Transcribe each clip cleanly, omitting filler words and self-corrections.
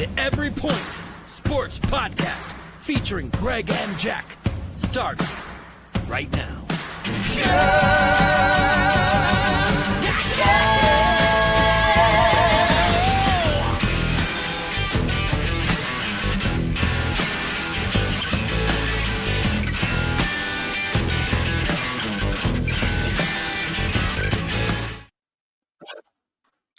The Every Point Sports Podcast featuring Greg and Jack starts right now.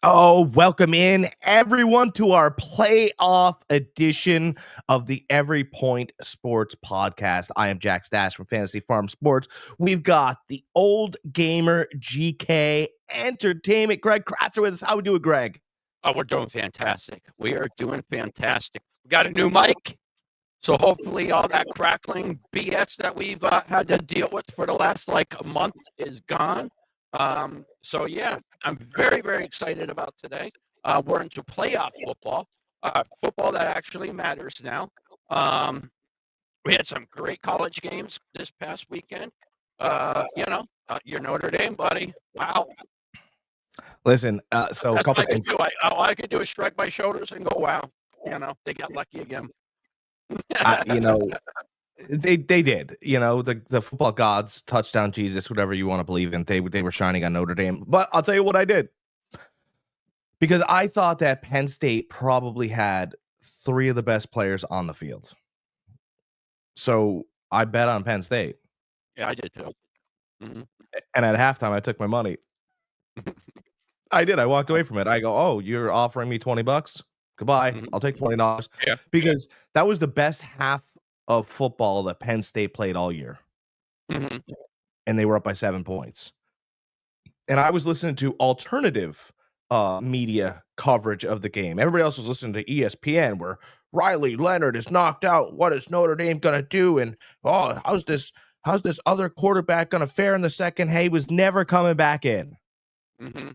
Oh, welcome in everyone to our playoff edition of the Every Point Sports Podcast. I am Jack Stash from Fantasy Farm Sports. We've got the OldGamerGK Entertainment. Greg Kratzer with us. How we doing, Greg? Oh, we're doing fantastic. We are doing fantastic. We got a new mic, so hopefully all that crackling BS that we've had to deal with for the last a month is gone. So yeah, I'm very, very excited about today. We're into playoff football, football that actually matters now. We had some great college games this past weekend. Your Notre Dame, buddy. Wow. Listen, so a couple things. All I could do is shrug my shoulders and go, wow. They got lucky again. They did, the football gods, touchdown Jesus, whatever you want to believe in. They were shining on Notre Dame. But I'll tell you what I did. Because I thought that Penn State probably had three of the best players on the field. So I bet on Penn State. Yeah, I did too. Mm-hmm. And at halftime, I took my money. I did. I walked away from it. I go, oh, you're offering me $20? Goodbye. Mm-hmm. I'll take $20. Yeah. Because that was the best half of football that Penn State played all year. Mm-hmm. And they were up by 7 points. And I was listening to alternative media coverage of the game. Everybody else was listening to ESPN, where Riley Leonard is knocked out. What is Notre Dame gonna do? And how's this other quarterback gonna fare in the second? Hey, he was never coming back in. Mm-hmm.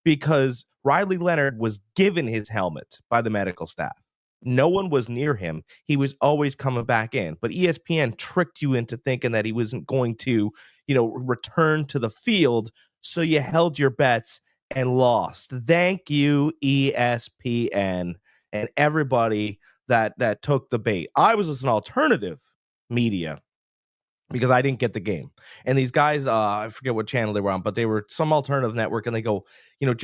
Because Riley Leonard was given his helmet by the medical staff. No one was near him. He was always coming back in. But ESPN tricked you into thinking that he wasn't going to, return to the field. So you held your bets and lost. Thank you, ESPN, and everybody that took the bait. I was listening to alternative media because I didn't get the game. And these guys, I forget what channel they were on, but they were some alternative network, and they go, I'm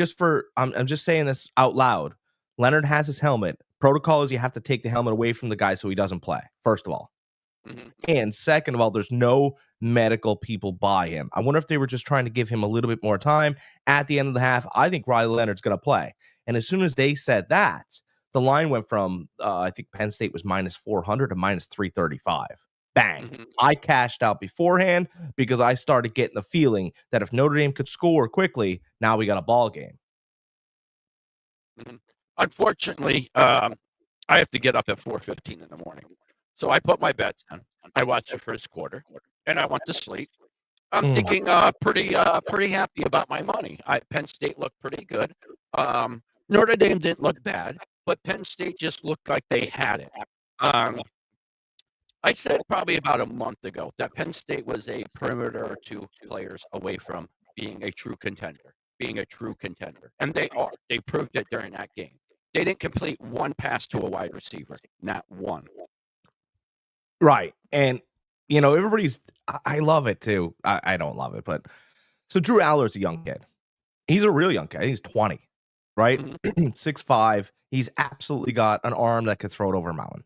just saying this out loud. Leonard has his helmet. Protocol is you have to take the helmet away from the guy so he doesn't play, first of all. Mm-hmm. And second of all, there's no medical people by him. I wonder if they were just trying to give him a little bit more time. At the end of the half, I think Riley Leonard's going to play. And as soon as they said that, the line went from, I think Penn State was minus 400 to minus 335. Bang. Mm-hmm. I cashed out beforehand because I started getting the feeling that if Notre Dame could score quickly, now we got a ball game. Mm-hmm. Unfortunately, I have to get up at 4:15 in the morning. So I put my bets in. I watched the first quarter, and I went to sleep. I'm thinking pretty happy about my money. Penn State looked pretty good. Notre Dame didn't look bad, but Penn State just looked like they had it. I said probably about a month ago that Penn State was a perimeter or two players away from being a true contender. And they are. They proved it during that game. They didn't complete one pass to a wide receiver. Not one. Right. And, I love it too. I don't love it, but so Drew Aller's a young kid. He's a real young kid. He's 20, right? Mm-hmm. 6'5". He's absolutely got an arm that could throw it over a mountain.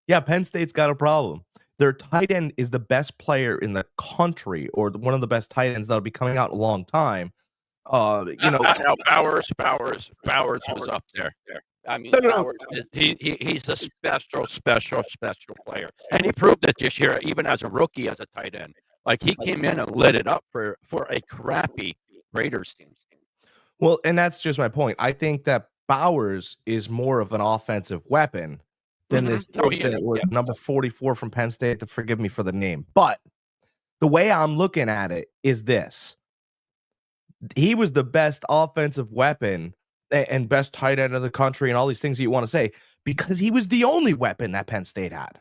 Yeah, Penn State's got a problem. Their tight end is the best player in the country, or one of the best tight ends that'll be coming out in a long time. Bowers was up there. I mean, Bowers, he's a special player, and he proved it this year, even as a rookie, as a tight end. Like, he came in and lit it up for a crappy Raiders team. Well, and that's just my point. I think that Bowers is more of an offensive weapon than this kid that was number 44 from Penn State. To forgive me for the name, but the way I'm looking at it is this. He was the best offensive weapon and best tight end of the country and all these things that you want to say because he was the only weapon that Penn State had.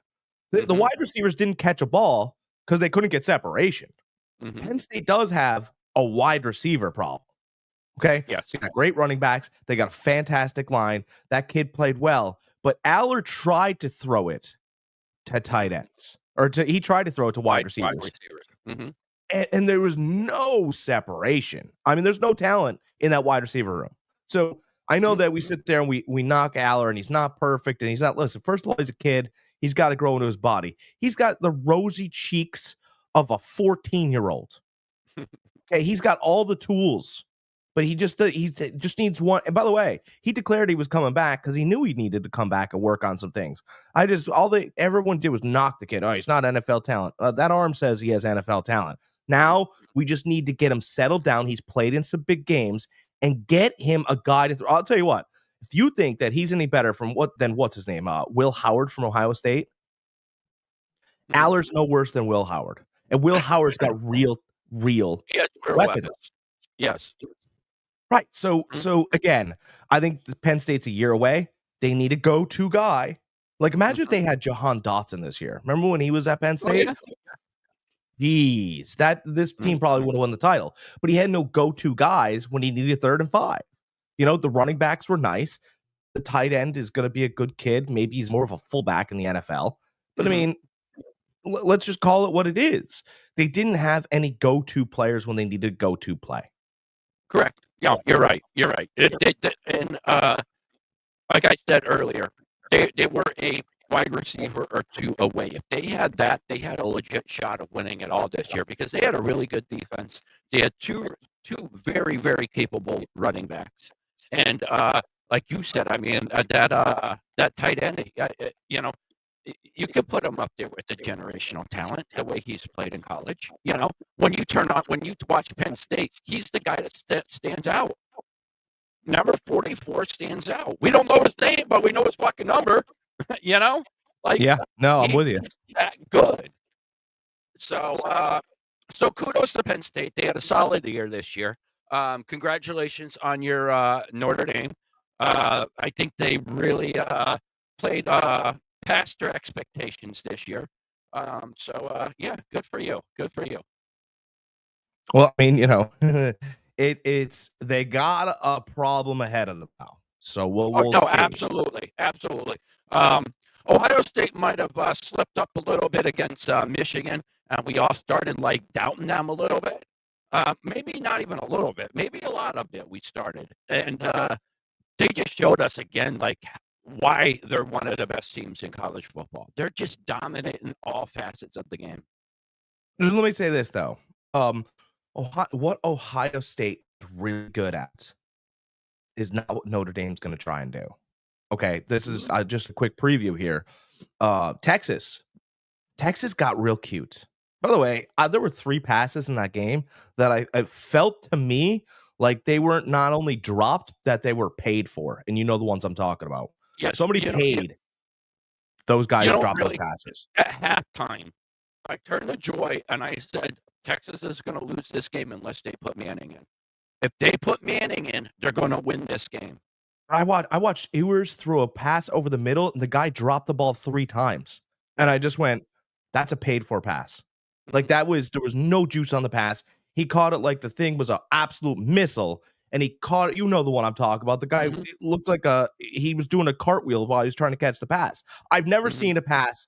The wide receivers didn't catch a ball because they couldn't get separation. Mm-hmm. Penn State does have a wide receiver problem. Okay. Yes. They got great running backs. They got a fantastic line. That kid played well, but Aller tried to throw it to tight ends, he tried to throw it to wide receivers. Mm-hmm. And there was no separation. I mean, there's no talent in that wide receiver room. So I know that we sit there and we knock Aller, and he's not perfect, and he's not. Listen, first of all, he's a kid. He's got to grow into his body. He's got the rosy cheeks of a 14-year-old. Okay, he's got all the tools, but he just needs one. And by the way, he declared he was coming back because he knew he needed to come back and work on some things. Everyone did was knock the kid. Oh, he's not NFL talent. That arm says he has NFL talent. Now we just need to get him settled down. He's played in some big games and get him a guy to throw. I'll tell you what. If you think that he's any better than what's his name, Will Howard from Ohio State, Aller's no worse than Will Howard, and Will Howard's got real weapons. Yes. Right. So again, I think Penn State's a year away. They need a go-to guy. Like, imagine if they had Jahan Dotson this year. Remember when he was at Penn State? Jeez, this team probably would have won the title. But he had no go-to guys when he needed 3rd and 5. The running backs were nice. The tight end is going to be a good kid. Maybe he's more of a fullback in the NFL. But I mean, let's just call it what it is. They didn't have any go-to players when they needed go-to play. Correct. Yeah, you're right. And like I said earlier, they were a wide receiver or two away. If they had that, they had a legit shot of winning it all this year because they had a really good defense. They had two very, very capable running backs. And like you said, I mean, that tight end, you could put him up there with the generational talent, the way he's played in college. When you watch Penn State, he's the guy that stands out. Number 44 stands out. We don't know his name, but we know his fucking number. I'm with you. He's that good. So kudos to Penn State. They had a solid year this year. Congratulations on your Notre Dame. I think they really played past their expectations this year. Good for you. Good for you. Well, I mean, it's they got a problem ahead of them now. So we'll see. Absolutely. Ohio State might have slipped up a little bit against Michigan, and we all started doubting them a little bit. Maybe not even a little bit, maybe a lot of it we started. And they just showed us again, why they're one of the best teams in college football. They're just dominant in all facets of the game. Let me say this, though. What Ohio State is really good at is not what Notre Dame's going to try and do. Okay, this is just a quick preview here. Texas got real cute. By the way, there were 3 passes in that game that I felt to me like they weren't not only dropped, that they were paid for. And you know the ones I'm talking about. Yeah, somebody paid those guys dropped those passes. At halftime, I turned to Joy and I said, Texas is going to lose this game unless they put Manning in. If they put Manning in, they're going to win this game. I watched Ewers throw a pass over the middle, and the guy dropped the ball 3 times. And I just went, that's a paid-for pass. There was no juice on the pass. He caught it like the thing was an absolute missile, and he caught it. You know the one I'm talking about. The guy it looked like he was doing a cartwheel while he was trying to catch the pass. I've never seen a pass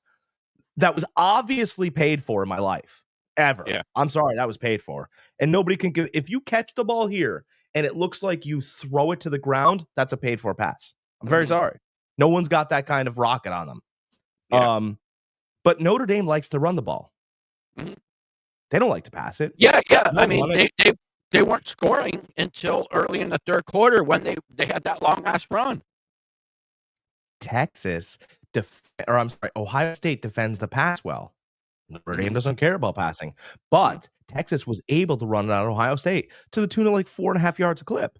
that was obviously paid for in my life, ever. Yeah. I'm sorry, that was paid for. And nobody can give. If you catch the ball here and it looks like you throw it to the ground, that's a paid-for pass. I'm very sorry. No one's got that kind of rocket on them. Yeah. But Notre Dame likes to run the ball. They don't like to pass it. Yeah. I mean, they weren't scoring until early in the third quarter when they had that long-ass run. Ohio State defends the pass well. Notre Dame doesn't care about passing. But Texas was able to run it out of Ohio State to the tune of 4.5 yards a clip.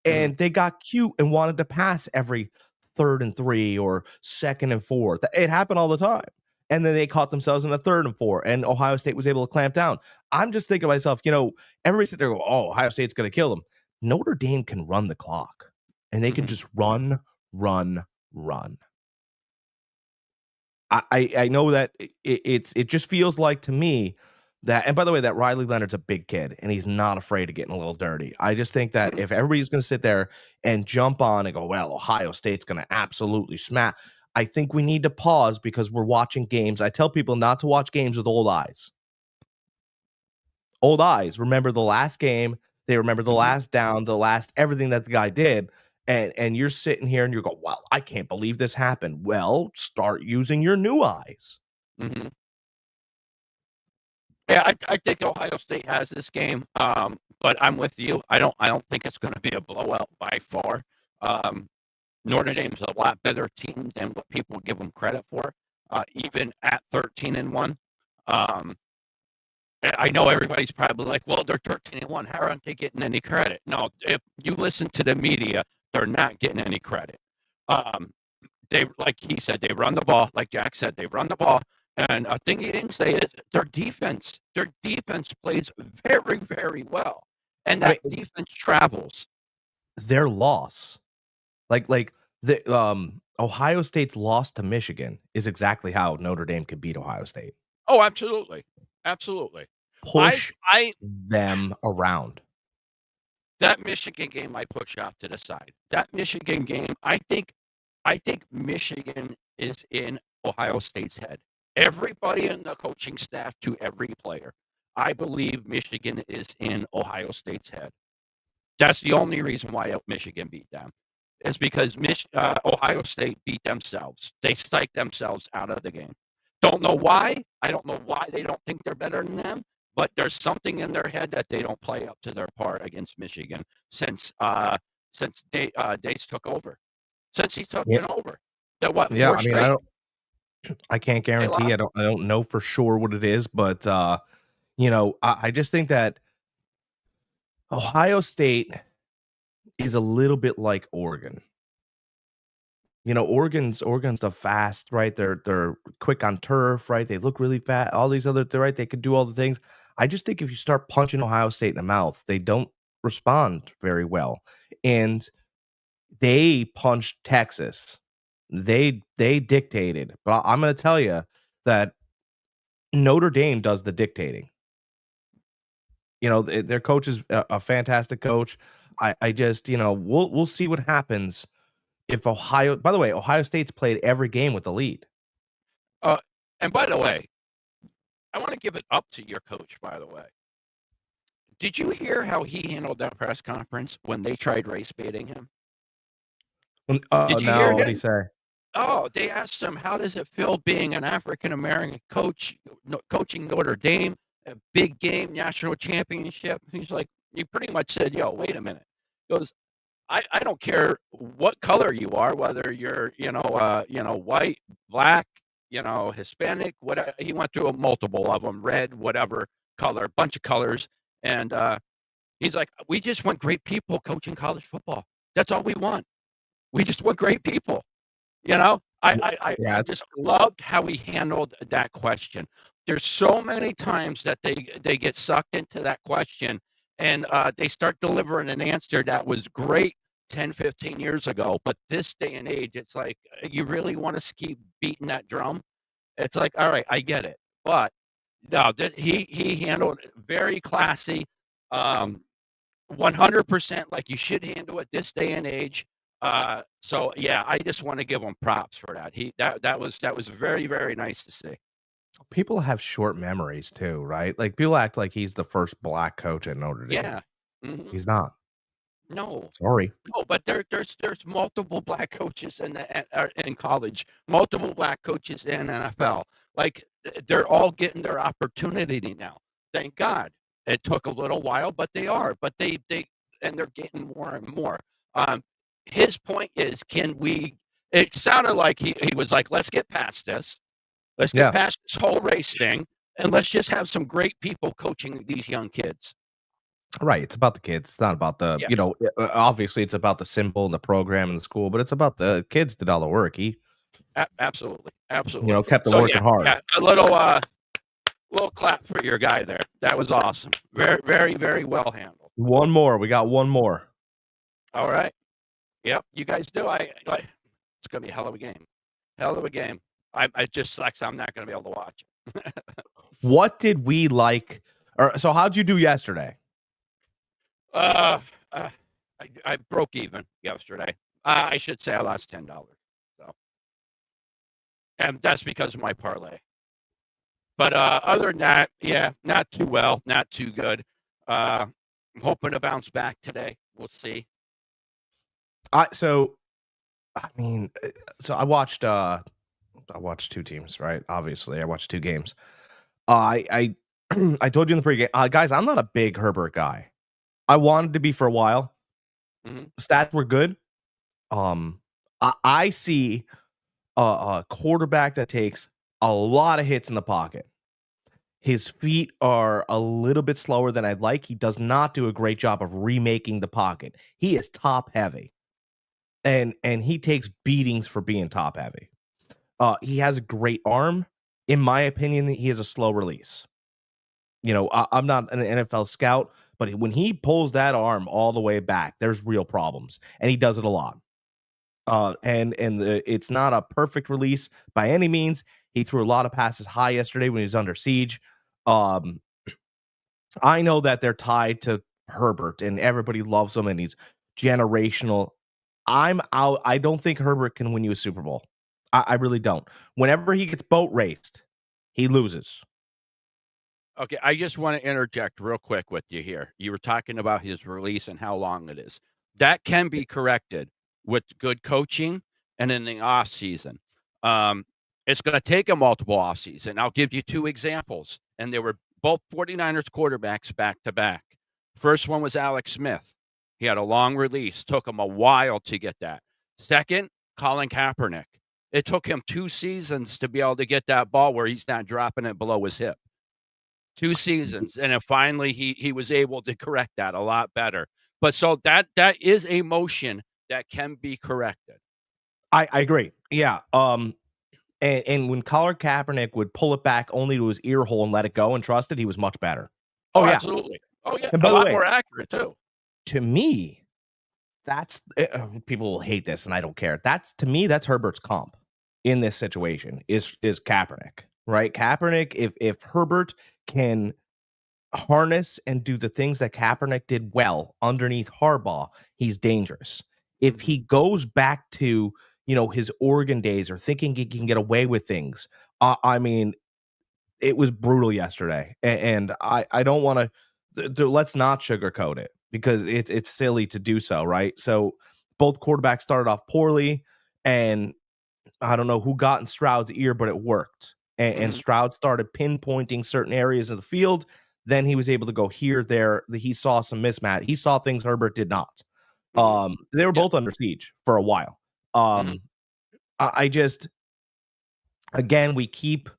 And they got cute and wanted to pass every 3rd and 3 or 2nd and 4. It happened all the time. And then they caught themselves in a 3rd and 4, and Ohio State was able to clamp down. I'm just thinking to myself, everybody sitting there go, oh, Ohio State's going to kill them. Notre Dame can run the clock, and they can just run. I know that it just feels like to me That, and by the way, that Riley Leonard's a big kid and he's not afraid of getting a little dirty. I just think that Mhm. if everybody's going to sit there and jump on and go, well, Ohio State's going to absolutely smack, I think we need to pause because we're watching games. I tell people not to watch games with old eyes. Old eyes remember the last game, they remember the Mhm. last down, the last everything that the guy did, and you're sitting here and you go, "Wow, I can't believe this happened." Well, start using your new eyes. Mhm. Yeah, I think Ohio State has this game, but I'm with you. I don't think it's going to be a blowout by far. Um, Notre Dame's a lot better team than what people give them credit for, even at 13-1. Um, I know everybody's probably like, "Well, they're 13-1. How aren't they getting any credit?" No, if you listen to the media, they're not getting any credit. Um, they, like he said, they run the ball. Like Jack said, they run the ball. And a thing he didn't say is their defense plays very, very well. And I that mean, defense travels. their loss, like the Ohio State's loss to Michigan is exactly how Notre Dame could beat Ohio State. Oh, absolutely. Absolutely. I Push I them around. that Michigan game I push off to the side. That Michigan game, I think Michigan is in Ohio State's head. Everybody in the coaching staff to every player. I believe Michigan is in Ohio State's head. That's the only reason why Michigan beat them. Is because Ohio State beat themselves. They psyched themselves out of the game. Don't know why. I don't know why they don't think they're better than them. But there's something in their head that they don't play up to their part against Michigan since Dace took over. Since he took Yeah, it over, that what yeah. four I mean, I straight don't, I can't they guarantee. lost. I don't know for sure what it is, but I just think that Ohio State is a little bit like Oregon. Oregon's the fast, right? They're quick on turf, right? They look really fast. All these other, right? They could do all the things. I just think if you start punching Ohio State in the mouth, they don't respond very well. And they punched Texas. They dictated. But I'm going to tell you that Notre Dame does the dictating. Their coach is a fantastic coach. I just, we'll see what happens if Ohio. By the way, Ohio State's played every game with the lead. Uh, and by the way, I want to give it up to your coach. By the way, did you hear how he handled that press conference when they tried race baiting him? Oh, Did you hear no, what'd he him? say? Oh, they asked him, "How does it feel being an African American coach, coaching Notre Dame, a big game, national championship?" He's like, he pretty much said, "Yo, wait a minute." He goes, I don't care what color you are, whether you're, white, black, Hispanic, whatever." He went through a multiple of them, red, whatever color, bunch of colors. And he's like, "We just want great people coaching college football. That's all we want. We just want great people." You know, I Yeah, I I yeah, I it's just loved how he handled that question. There's so many times that they get sucked into that question and, they start delivering an answer that was great 10, 15 years ago, but this day and age, it's like, you really want us to keep beating that drum? It's like, "All right, I get it." But, no, that he handled it very classy, um 100% like you should handle it this day and age. So yeah, I just want to give him props for that. That was very, very nice to see. people have short memories too, right? Like, people act like he's the first black coach at Notre Dame. Yeah. Mhm. He's not. No, Sorry. no, but there's multiple black coaches in college, multiple black coaches in NFL. Like they're all getting their opportunity now. Thank God. It took a little while, but they are. But they and they're getting more and more. Um, his point is, can we? It sounded like he was like, let's get past this. Let's get Yeah, past this whole race thing, and let's just have some great people coaching these young kids. right. It's about the kids. It's not about Yeah. obviously it's about the symbol and the program and the school, but it's about the kids did all the work. He, Absolutely, absolutely. kept them So yeah, working hard. yeah, a little clap for your guy there. That was awesome. Very, very, very well handled. One more. We got one more. All right. Yep, you guys do. It's gonna be a hell of a game. Hell of a game. I it just sucks I'm not gonna be able to watch it. What did we like? Or so how'd you do yesterday? Uh, I broke even yesterday. I should say I lost $10. So, and that's because of my parlay. But other than that, yeah, not too well, not too good. I'm hoping to bounce back today. We'll see. So I mean, so I watched two teams, right? Obviously, I watched two games. I I told you in the pregame, guys, I'm not a big Herbert guy. I wanted to be for a while. Mhm. Stats were good. I see a quarterback that takes a lot of hits in the pocket. His feet are a little bit slower than I'd like. He does not do a great job of remaking the pocket. He is top heavy, and he takes beatings for being top heavy. He has a great arm. In my opinion, he has a slow release. You know, I'm not an NFL scout, but when he pulls that arm all the way back, there's real problems, and he does it a lot. It's not a perfect release by any means. He threw a lot of passes high yesterday when he was under siege. Um, I know that they're tied to Herbert, and everybody loves him, and he's generational. I'm out. I don't think Herbert can win you a Super Bowl. I really don't. Whenever he gets boat raced, he loses. Okay, I just want to interject real quick with you here. You were talking about his release and how long it is. That can be corrected with good coaching and in the off season. It's going to take a multiple off season. I'll give you two examples, and they were both 49ers quarterbacks back to back. First one was Alex Smith. He had a long release, took him a while to get that. Second, Colin Kaepernick. It took him 2 seasons to be able to get that ball where he's not dropping it below his hip. 2 seasons, and then finally he was able to correct that a lot better. But so that is a motion that can be corrected. I agree. Yeah. And when Colin Kaepernick would pull it back only to his ear hole and let it go and trust it, he was much better. Oh, Yeah. absolutely. Oh, yeah. And A by the lot way, more accurate too. to me, that's people will hate this, and I don't care. To me, that's Herbert's comp in this situation is Kaepernick, right? Kaepernick, if Herbert can harness and do the things that Kaepernick did well underneath Harbaugh, he's dangerous. If he goes back to, his Oregon days or thinking he can get away with things, I mean, it was brutal yesterday, and I don't want to. Let's not sugarcoat it because it's silly to do so, right? So both quarterbacks started off poorly, and I don't know who got in Stroud's ear, but it worked. And Stroud started pinpointing certain areas of the field. Then he was able to go here, there. He saw some mismatch. He saw things Herbert did not. They were both under siege for a while. I just, again, we keep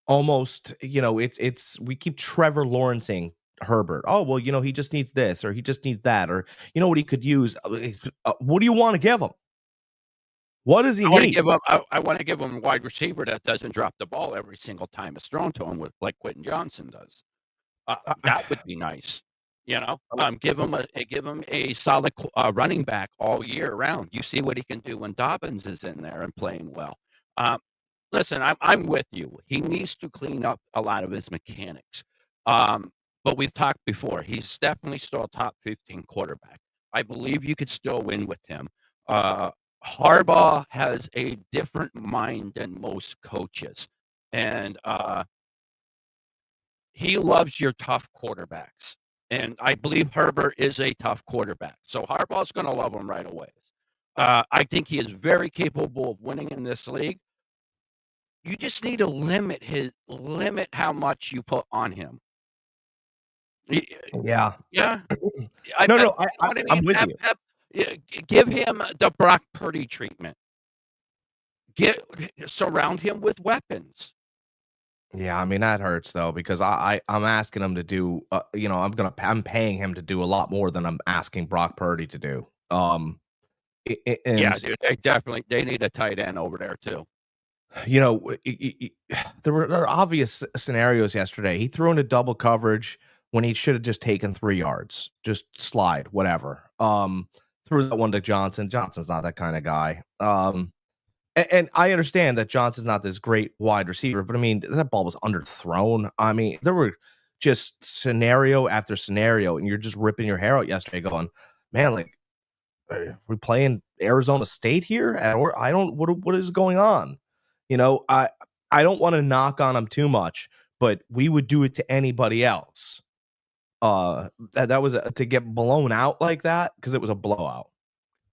almost, we keep Trevor Lawrencing Herbert. Oh, well, he just needs this or he just needs that, or what he could use. What do you want to give him? What does he need? I want to give him a wide receiver that doesn't drop the ball every single time it's thrown to him, like Quentin Johnson does. That would be nice. Give him a solid running back all year round. You see what he can do when Dobbins is in there and playing well. Listen, I'm with you. He needs to clean up a lot of his mechanics. But we've talked before. He's definitely still a top 15 quarterback. I believe you could still win with him. Harbaugh has a different mind than most coaches, and he loves your tough quarterbacks. And I believe Herbert is a tough quarterback, so Harbaugh's going to love him right away. I think he is very capable of winning in this league. You just need to limit how much you put on him. Yeah. Yeah. I'm with you. Give him the Brock Purdy treatment. Surround him with weapons. Yeah, I mean that hurts though because I'm asking him to do I'm paying him to do a lot more than I'm asking Brock Purdy to do. Yeah, dude, they need a tight end over there too. There were obvious scenarios yesterday. He threw into double coverage when he should have just taken 3 yards, just slide, whatever. Threw that one to Johnson. Johnson's not that kind of guy. And I understand that Johnson's not this great wide receiver, but I mean, that ball was underthrown. I mean, there were just scenario after scenario, and you're just ripping your hair out yesterday going, man, like, are we playing Arizona State here? Or I don't, what is going on? You know, I don't want to knock on him too much, but we would do it to anybody else. That was to get blown out like that because it was a blowout.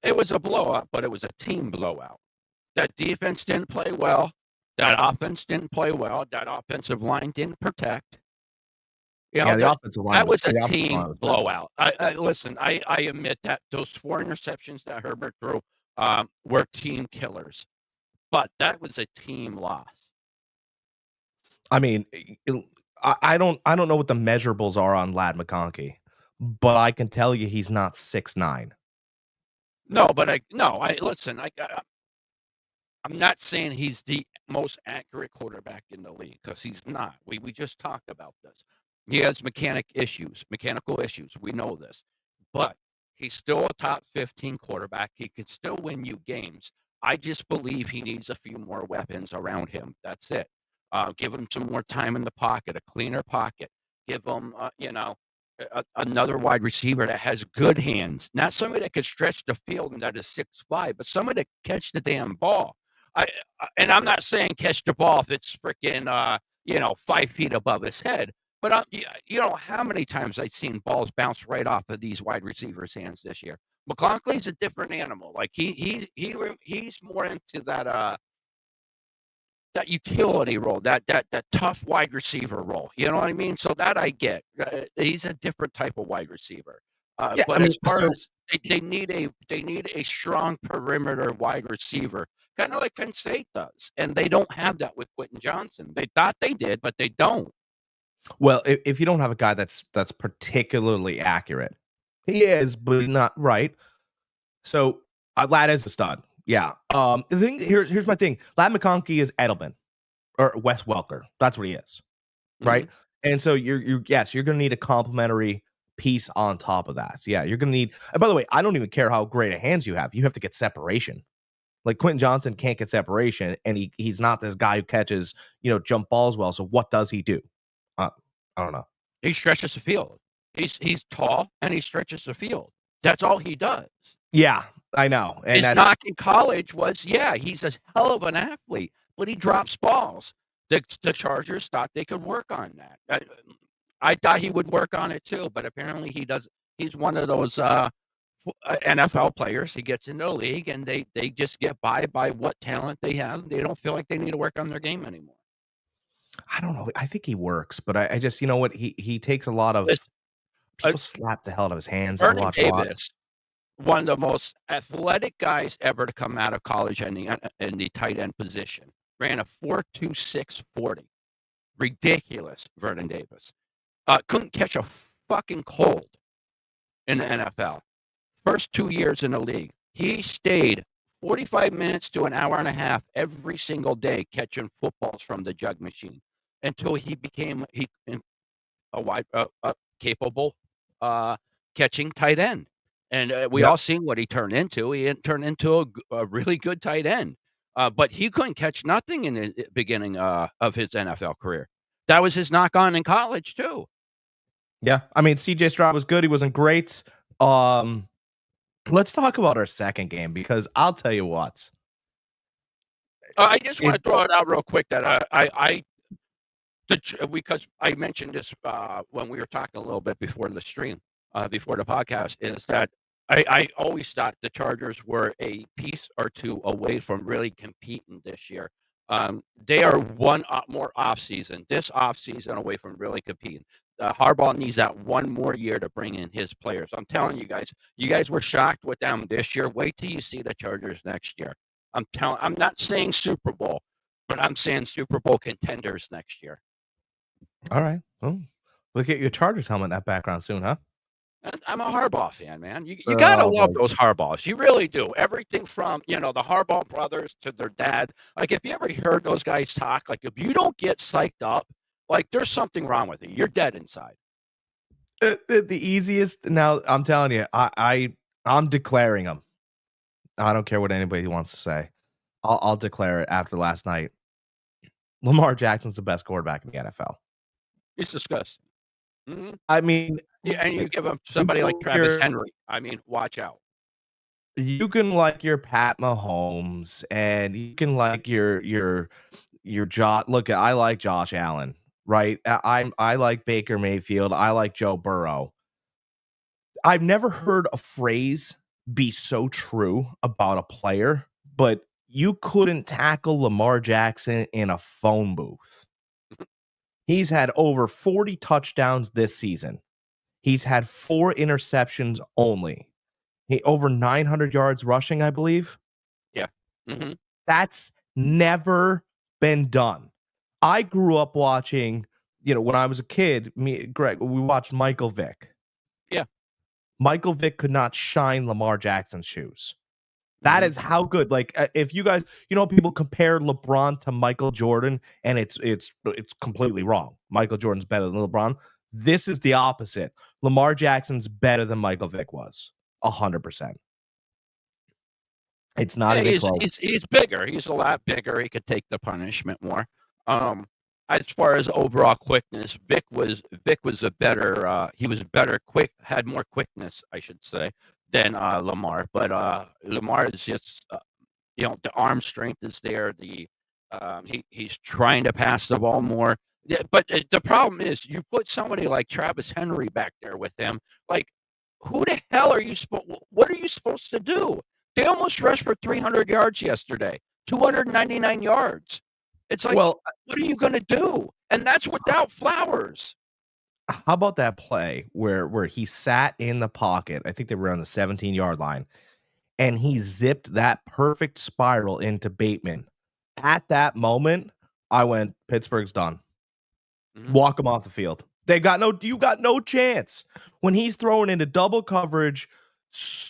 It was a blowout, but it was a team blowout. That defense didn't play well. That offense didn't play well. That offensive line didn't protect. You know, Yeah, the offensive line that was a the offensive line team was bad. blowout. Listen. I admit that those 4 interceptions that Herbert threw were team killers, but that was a team loss. I mean, I don't know what the measurables are on Lad McConkey, but I can tell you he's not 6'9". No, but I listen. I'm not saying he's the most accurate quarterback in the league because he's not. We just talked about this. He has mechanical issues. We know this, but he's still a top 15 quarterback. He could still win you games. I just believe he needs a few more weapons around him. That's it. Give him some more time in the pocket, a cleaner pocket. Give him, another wide receiver that has good hands, not somebody that could stretch the field and that is 6'5", but somebody that catch the damn ball. And I'm not saying catch the ball if it's freaking 5 feet above his head. But how many times I've seen balls bounce right off of these wide receivers' hands this year. McConkey's a different animal. Like he's more into that utility role, that tough wide receiver role. You know what I mean? So that I get. He's a different type of wide receiver. Yeah, But I mean, as far as they need a strong perimeter wide receiver, kind of like Penn State does, and they don't have that with Quentin Johnson. They thought they did, but they don't. well, if you don't have a guy that's particularly accurate, he is, but he's not right. So Lad is a stud. Yeah. The thing here's my thing. Lad McConkey is Edelman or Wes Welker. That's what he is, right? And so you're gonna need a complementary piece on top of that. So yeah, you're gonna need. And by the way, I don't even care how great a hands you have. You have to get separation. Like Quentin Johnson can't get separation, and he's not this guy who catches jump balls well. So what does he do? I don't know. He stretches the field. He's tall and he stretches the field. That's all he does. Yeah, I know. And his knock in college was, he's a hell of an athlete, but he drops balls. The Chargers thought they could work on that. I thought he would work on it too, but apparently he does. He's one of those NFL players. He gets into the league and they just get by what talent they have. They don't feel like they need to work on their game anymore. I don't know. I think he works, but I just what he takes a lot of people slap the hell out of his hands. I watch Davis, one of the most athletic guys ever to come out of college in the tight end position, ran a 4.26 40. Ridiculous, Vernon Davis. Couldn't catch a fucking cold in the NFL. First 2 years in the league, he stayed 45 minutes to an hour and a half every single day catching footballs from the jug machine until he became a wide capable catching tight end. And we all seen what he turned into. He turned into a really good tight end. But he couldn't catch nothing in the beginning of his NFL career. That was his knock on in college too. Yeah. I mean, CJ Stroud was good. He wasn't great. Let's talk about our second game because I'll tell you what. I just want to throw it out real quick that because I mentioned this when we were talking a little bit before the stream, before the podcast, is that I always thought the Chargers were a piece or two away from really competing this year. They are one more offseason, this offseason away from really competing. Harbaugh needs that one more year to bring in his players. I'm telling you guys were shocked with them this year. Wait till you see the Chargers next year. I'm not saying Super Bowl, but I'm saying Super Bowl contenders next year. All right. Well, we'll get your Chargers helmet in that background soon, huh? I'm a Harbaugh fan, man. You gotta love those Harbaughs. You really do. Everything from the Harbaugh brothers to their dad. Like if you ever heard those guys talk, like if you don't get psyched up, like there's something wrong with you. You're dead inside. The easiest. Now I'm telling you, I'm declaring them. I don't care what anybody wants to say. I'll declare it after last night. Lamar Jackson's the best quarterback in the NFL. It's disgusting. Mhm. I mean, Yeah, and you like, give him somebody like Travis your Henry. I mean, watch out. you can like your Pat Mahomes and you can like your Josh. Look, I like Josh Allen, right? I like Baker Mayfield. I like Joe Burrow. I've never heard a phrase be so true about a player, but you couldn't tackle Lamar Jackson in a phone booth. He's had over 40 touchdowns this season. He's had 4 interceptions only. He over 900 yards rushing, I believe. Yeah. Mhm. That's never been done. I grew up watching, when I was a kid, me Greg, we watched Michael Vick. Yeah. Michael Vick could not shine Lamar Jackson's shoes. That Mhm. is how good. Like, if you guys, people compare LeBron to Michael Jordan, and it's completely wrong. Michael Jordan's better than LeBron. This is the opposite. Lamar Jackson's better than Michael Vick was, 100%. It's not Yeah, even he's close. he's he's bigger. He's a lot bigger. He could take the punishment more. Um, as far as overall quickness, Vic was a better. He was better quick, had more quickness, I should say, than Lamar. But Lamar is just the arm strength is there. He's trying to pass the ball more. Yeah, but the problem is you put somebody like Travis Henry back there with him. Like, who the hell are you supposed? What are you supposed to do? They almost rushed for 300 yards yesterday, 299 yards. It's like, Well, what are you going to do? And that's without Flowers. how about that play where he sat in the pocket? I think they were on the 17-yard line, and he zipped that perfect spiral into Bateman. At that moment, I went, Pittsburgh's done. Mhm. Walk him off the field. You got no chance. When he's throwing into double coverage,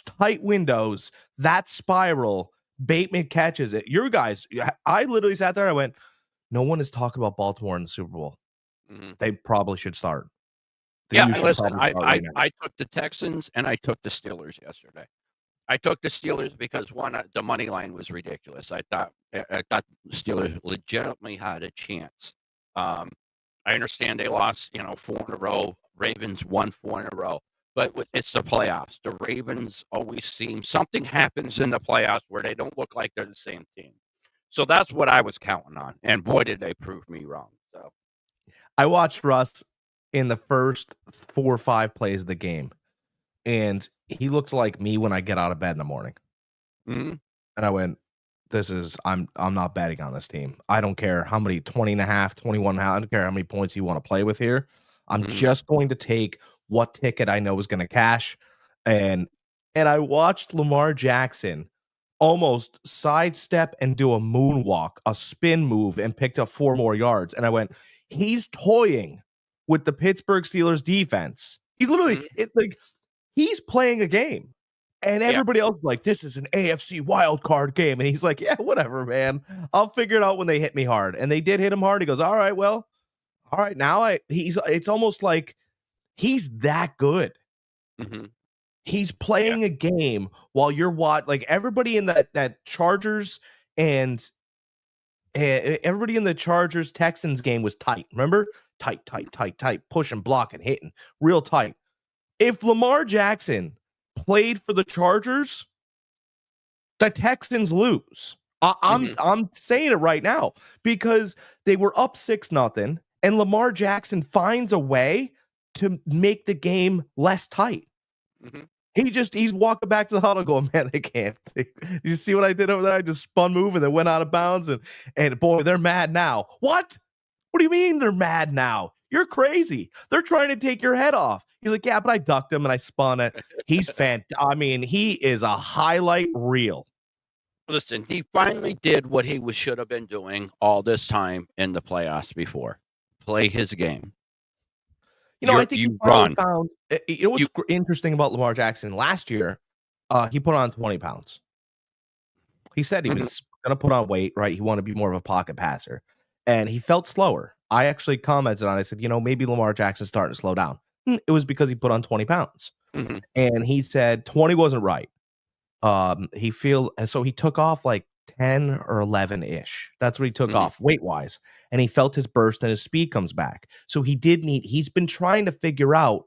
tight windows, that spiral, Bateman catches it. Your guys, I literally sat there, I went, no one is talking about Baltimore in the Super Bowl. Mhm. They probably should start. Yeah, You and should listen, probably I start I right now. I took the Texans and I took the Steelers yesterday. I took the Steelers because one, the money line was ridiculous. I thought the Steelers legitimately had a chance. Um, I understand they lost, 4 in a row. Ravens won 4 in a row, but it's the playoffs. The Ravens always seem something happens in the playoffs where they don't look like they're the same team. So that's what I was counting on, and boy, did they prove me wrong. So. I watched Russ in the first 4 or 5 plays of the game, and he looked like me when I get out of bed in the morning. Mhm. And I went, I'm not betting on this team. I don't care how many 20 and a half, 21 and a half, I don't care how many points you want to play with here. I'm Mhm. just going to take what ticket I know is going to cash. And I watched Lamar Jackson almost sidestep and do a moonwalk, a spin move, and picked up 4 more yards. And I went, he's toying with the Pittsburgh Steelers defense. He literally, Mhm. he's playing a game. And Yeah. everybody else is like, this is an AFC wild card game. And he's like, yeah, whatever, man. I'll figure it out when they hit me hard. And they did hit him hard. He goes, all right, well, all right. Now it's almost like he's that good. Mhm. He's Yeah. playing a game while you're like everybody in that Chargers and everybody in the Chargers Texans game was tight. Remember? Tight, tight, tight, tight, pushing, blocking, hitting, real tight. If Lamar Jackson played for the Chargers, the Texans lose. Mhm. I'm saying it right now because they were up 6-0, and Lamar Jackson finds a way to make the game less tight. Mhm. He's walking back to the huddle going, man, they can't. You see what I did over there? I just spun move and then went out of bounds, and boy, they're mad now. What? What do you mean they're mad now? You're crazy. They're trying to take your head off. He's like, yeah, but I ducked him and I spun it. I mean, he is a highlight reel. Listen, he finally did what he should have been doing all this time in the playoffs before. Play his game. I think he You finally run. found. What's You interesting about Lamar Jackson last year? He put on 20 pounds. He said he Mhm. was going to put on weight, right? He wanted to be more of a pocket passer, and he felt slower. I actually commented on it. I said, maybe Lamar Jackson's starting to slow down. It was because he put on 20 pounds. Mhm. And he said 20 wasn't right. So he took off like 10 or 11 ish. That's what he took Mhm. off weight wise. And he felt his burst and his speed comes back. So he's been trying to figure out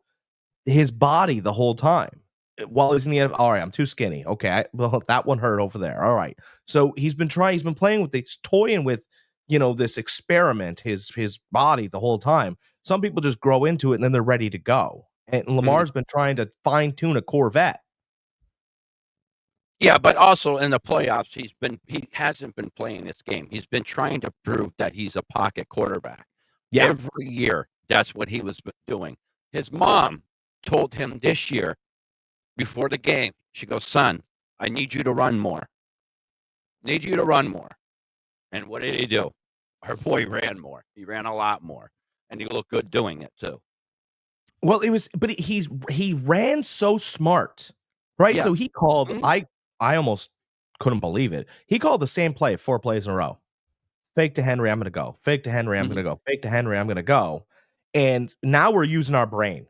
his body the whole time. While he's in the all right, I'm too skinny. Okay, well, that one hurt over there. All right. So he's been playing with this, toying with, this experiment, his body the whole time. Some people just grow into it and then they're ready to go. And Lamar's been trying to fine tune a Corvette. Yeah, but also in the playoffs, he hasn't been playing this game. He's been trying to prove that he's a pocket quarterback. Yeah. Every year, that's what he was doing. His mom told him this year, before the game, she goes, "Son, I need you to run more. Need you to run more." And what did he do? Our boy ran more. He ran a lot more, and he looked good doing it too. Well, but he ran so smart, right? Yeah. So he called. Mhm. I almost couldn't believe it. He called the same play 4 plays in a row. Fake to Henry, I'm gonna go. Fake to Henry, I'm Mhm. gonna go. Fake to Henry, I'm gonna go. And now we're using our brain,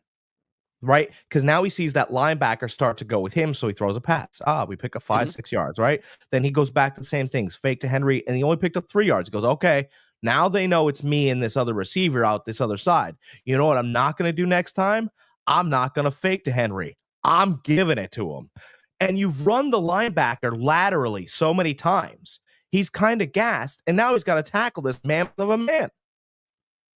right? Because now he sees that linebacker start to go with him, so he throws a pass. We pick up 5, Mhm. 6 yards, right? Then he goes back to the same things, fake to Henry, and he only picked up 3 yards. He goes, okay, now they know it's me and this other receiver out this other side. You know what I'm not going to do next time? I'm not going to fake to Henry. I'm giving it to him. And you've run the linebacker laterally so many times. He's kind of gassed, and now he's got to tackle this man of a man.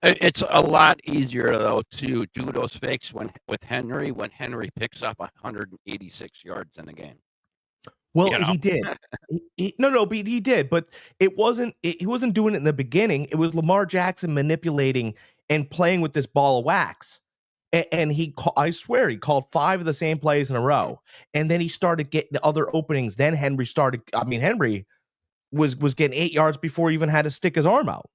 It's a lot easier though to do those fakes when Henry picks up 186 yards in a game. Well, You know? he did. No, but he did, but it wasn't. He wasn't doing it in the beginning. It was Lamar Jackson manipulating and playing with this ball of wax, and I swear he called 5 of the same plays in a row, and then he started getting other openings. Then Henry started. I mean, Henry was getting 8 yards before he even had to stick his arm out.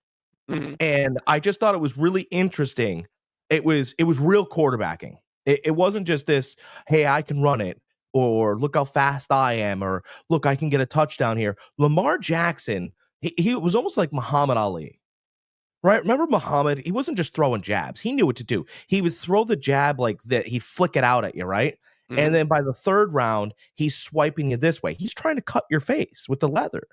Mhm. And I just thought it was really interesting. It was real quarterbacking. It wasn't just this, hey, I can run it, or look how fast I am, or look, I can get a touchdown here. Lamar Jackson, he was almost like Muhammad Ali. Right? Remember Muhammad? He wasn't just throwing jabs. He knew what to do. He would throw the jab like that, he'd flick it out at you, right? And Mhm. then by the third round, he's swiping you this way. He's trying to cut your face with the leather.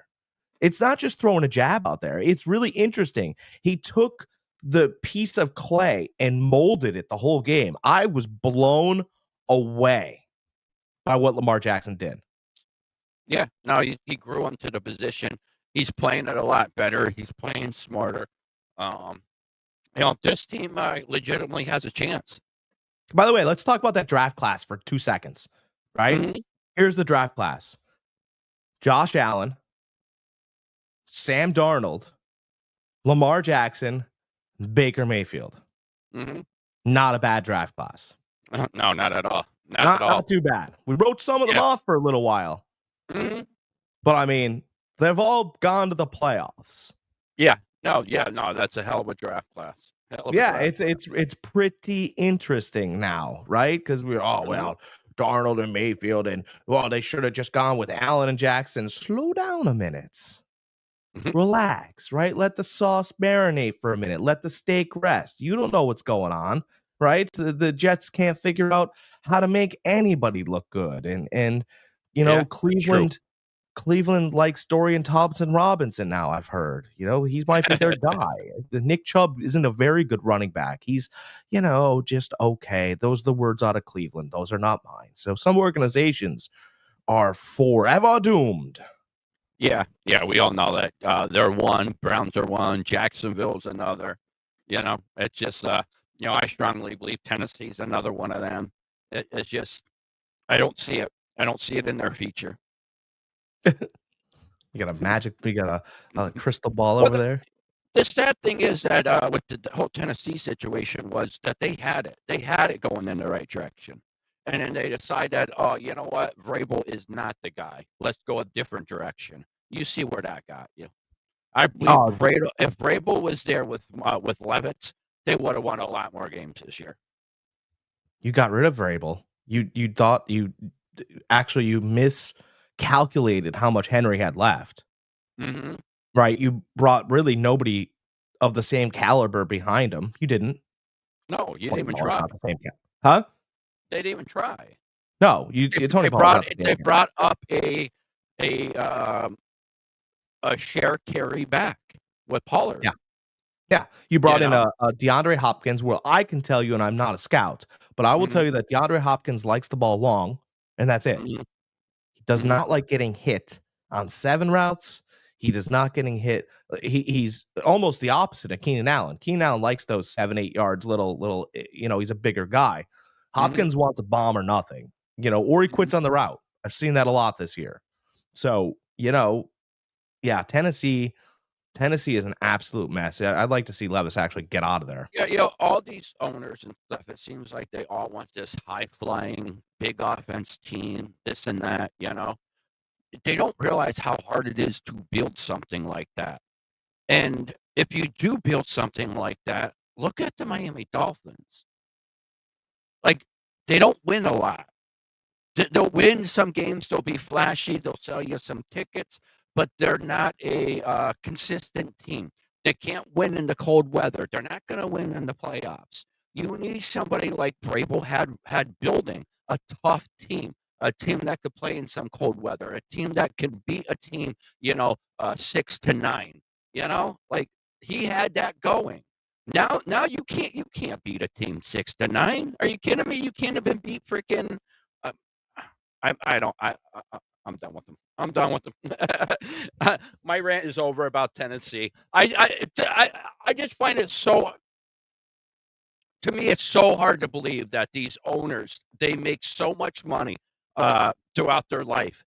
It's not just throwing a jab out there. It's really interesting. He took the piece of clay and molded it the whole game. I was blown away by what Lamar Jackson did. Yeah. No, he grew into the position. He's playing it a lot better. He's playing smarter. Um, this team legitimately has a chance. By the way, let's talk about that draft class for 2 seconds, right? Mhm. Here's the draft class. Josh Allen, Sam Darnold, Lamar Jackson, Baker Mayfield. Mhm. Not a bad draft class. No, not at all. Not at all. Not too bad. We wrote some of them Yeah. off for a little while. Mhm. But I mean, they've all gone to the playoffs. Yeah. No, that's a hell of a draft class. Hell of a Yeah, draft class. it's pretty interesting now, right? Because Mhm. well, Darnold and Mayfield, and well, they should have just gone with Allen and Jackson. Slow down a minute. Mhm. Relax, right? Let the sauce marinate for a minute. Let the steak rest. You don't know what's going on, right? The Jets can't figure out how to make anybody look good, and Yeah. True. Cleveland likes Dorian Thompson-Robinson now, I've heard. He might be their guy. The Nick Chubb isn't a very good running back. He's, just okay. Those are the words out of Cleveland. Those are not mine. So some organizations are forever doomed. Yeah. We all know that. They're one. Browns are one. Jacksonville's another. It's just I strongly believe Tennessee's another one of them. It's just I don't see it. I don't see it in their future. You got a crystal ball Well, over there? the sad thing is that with the whole Tennessee situation was that they had it. They had it going in the right direction. And then they decided, oh, you know what? Vrabel is not the guy. Let's go a different direction. You see where that got you. I believe Oh, If Vrabel was there with Levitt, they would have won a lot more games this year. you got rid of Vrabel. You thought you miscalculated how much Henry had left. Mm-hmm. Right? You brought really nobody of the same caliber behind him. You didn't. No, you didn't Tony even Pollard's try. not the same Huh? They didn't even try. No, They, Tony they Pollard's brought not the they same guy. brought up a a share carry back with Pollard. Yeah. Yeah, you brought in know? a DeAndre Hopkins. Well, I can tell you, and I'm not a scout, but I will tell Mhm, you that DeAndre Hopkins likes the ball long, and that's it. mhm, He does mhm, not like getting hit on 7 routes. He does not getting hit. He's almost the opposite of Keenan Allen. Keenan Allen likes those 7, 8 yards, little. He's a bigger guy. mhm, Hopkins wants a bomb or nothing. Or he mhm. quits on the route. I've seen that a lot this year. So yeah, Tennessee is an absolute mess. I'd like to see Levis actually get out of there. Yeah, all these owners and stuff, it seems like they all want this high-flying, big offense team, this and that, They don't realize how hard it is to build something like that. And if you do build something like that, look at the Miami Dolphins. Like, they don't win a lot. They'll win some games, they'll be flashy, they'll sell you some tickets, but they're not a consistent team. They can't win in the cold weather. They're not going to win in the playoffs. You need somebody like Vrabel had building a tough team, a team that could play in some cold weather, a team that can beat a team, 6-9. Like he had that going. Now you can't beat a team 6-9. Are you kidding me? You can't even beat freaking. I don't I'm done with them. I'm done with them. My rant is over about Tennessee. I just find it so to me it's so hard to believe that these owners they make so much money throughout their life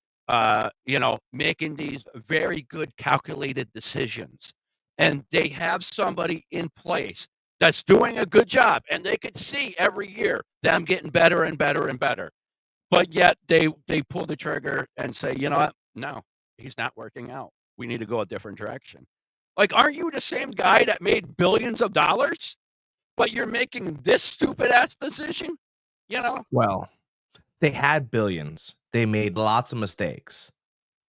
making these very good calculated decisions and they have somebody in place that's doing a good job and they could see every year them getting better and better and better but yet they pull the trigger and say, you know what? No, he's not working out. We need to go a different direction. Like, aren't you the same guy that made billions of dollars, but you're making this stupid ass decision? You know? Well, they had billions. They made lots of mistakes.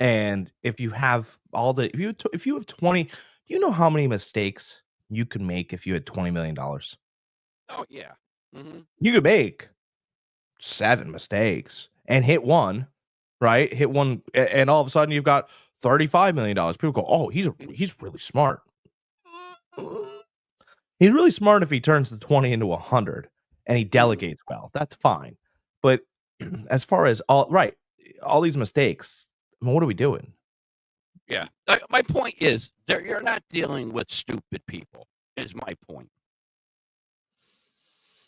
And if you have if you have 20, do you know how many mistakes you could make if you had $20 million? Oh yeah. Hmm. You could make 7 mistakes and hit one, right? Hit one, and all of a sudden you've got $35 million. People go, "Oh, he's really smart." He's really smart if he turns the 20 into 100 and he delegates well. That's fine. But as far as all these mistakes, I mean, what are we doing? Yeah. My point is, you're not dealing with stupid people. Is my point.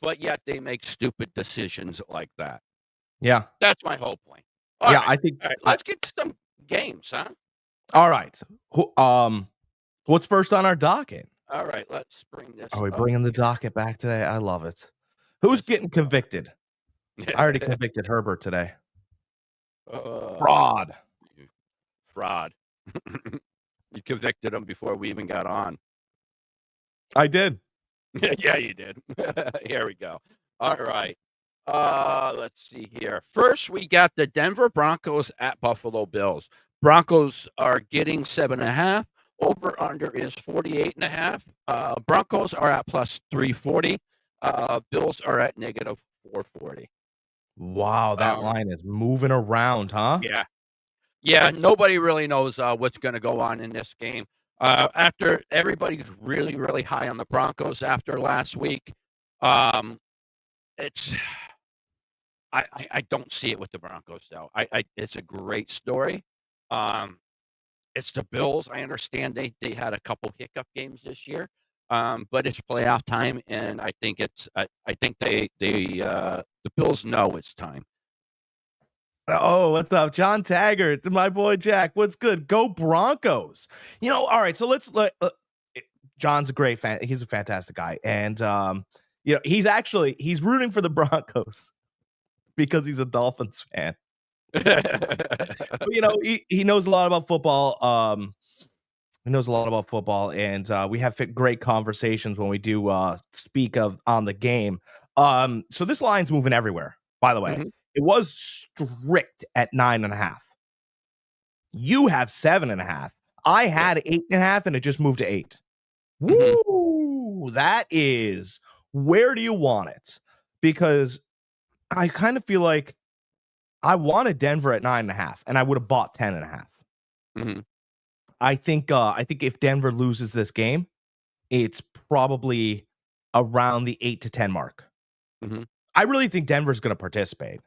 But yet they make stupid decisions like that. Yeah. That's my whole point. Yeah, I think All right. Let's get to some games, huh? all right. What's first on our docket? All right. Let's bring this Are we up. bringing the docket back today? I love it. Who's getting convicted? I already convicted Herbert today. Fraud. Fraud. You convicted him before we even got on. I did. Yeah, you did. Here we go. All right. Let's see here. First, we got the Denver Broncos at Buffalo Bills. Broncos are getting 7.5. Over under is 48.5. Broncos are at plus 340. Bills are at negative 440. Wow, that line is moving around, huh? Yeah. Yeah, nobody really knows what's going to go on in this game. After everybody's really, really high on the Broncos after last week, it's I don't see it with the Broncos though. It's a great story. Um, it's the Bills. I understand they had a couple hiccup games this year, but it's playoff time, and I think I think the Bills know it's time. Oh, what's up, John Taggart? My boy Jack. What's good? Go Broncos. All right. So let's let. John's a great fan. He's a fantastic guy, and he's rooting for the Broncos because he's a Dolphins fan. But, he knows a lot about football. He knows a lot about football, and we have great conversations when we do speak of on the game. So this line's moving everywhere. By the way, Mhm. it was strict at 9.5. You have 7.5. I had 8.5, and it just moved to 8. Mhm. Woo! That is where do you want it? Because I kind of feel like I wanted Denver at 9.5, and I would have bought 10.5. Mhm. I think if Denver loses this game, it's probably around the 8-10 mark. Mhm. I really think Denver's going to participate.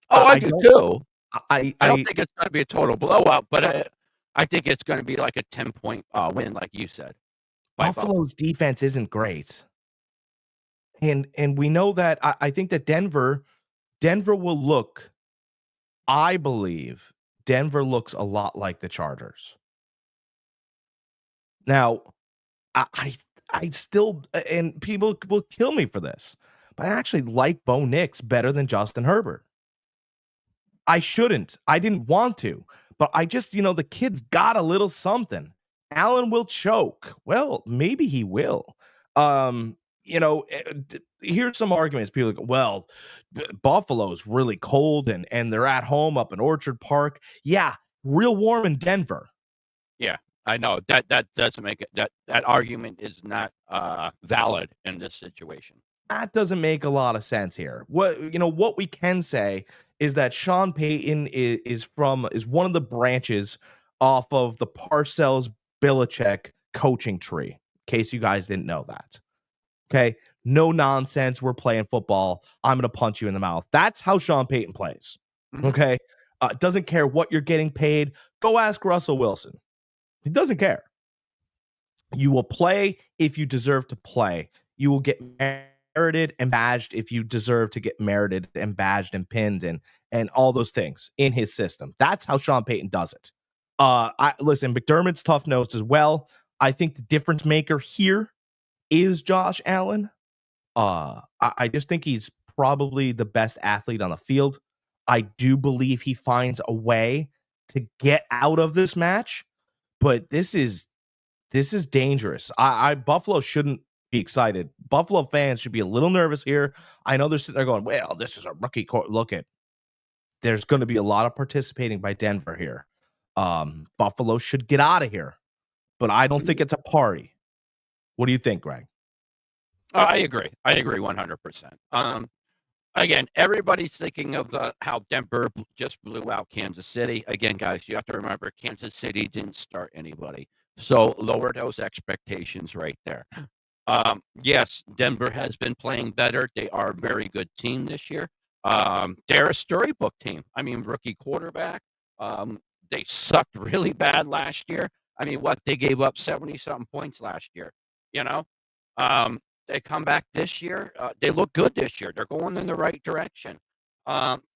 Oh, I I do don't. too. I I don't I think it's gonna be a total blowout, but I think it's gonna be like a 10-point win, like you said, by Buffalo. Buffalo's defense isn't great, and we know that. I think that Denver will look. I believe Denver looks a lot like the Chargers. Now, I still, and people will kill me for this, but I actually like Bo Nix better than Justin Herbert. I shouldn't. I didn't want to, but I just, the kid's got a little something. Allen will choke. Well, maybe he will. Here's some arguments. People go, well, Buffalo's really cold and they're at home up in Orchard Park. Yeah, real warm in Denver. Yeah, I know. That doesn't make it that argument is not valid in this situation. That doesn't make a lot of sense here. What we can say is that Sean Payton is one of the branches off of the Parcells Belichick coaching tree. In case you guys didn't know that. Okay, no nonsense. We're playing football. I'm gonna punch you in the mouth. That's how Sean Payton plays. Mhm. Okay, doesn't care what you're getting paid. Go ask Russell Wilson. He doesn't care. You will play if you deserve to play. You will get merited and badged if you deserve to get merited and badged and pinned and all those things in his system. That's how Sean Payton does it. I listen, McDermott's tough nosed as well. I think the difference maker here is Josh Allen. I just think he's probably the best athlete on the field. I do believe he finds a way to get out of this match, but this is dangerous. Buffalo shouldn't be excited. Buffalo fans should be a little nervous here. I know they're sitting there going, "Well, this is a rookie court." Look at, there's going to be a lot of participating by Denver here. Buffalo should get out of here, but I don't think it's a party. What do you think, Greg? I agree. I agree 100%. Again, everybody's thinking of how Denver just blew out Kansas City. Again, guys, you have to remember Kansas City didn't start anybody, so lower those expectations right there. Yes, Denver has been playing better. They are a very good team this year. They're a storybook team. I mean, rookie quarterback. They sucked really bad last year. I mean, what they gave up 70-something points last year. You know, they come back this year. They look good this year. They're going in the right direction.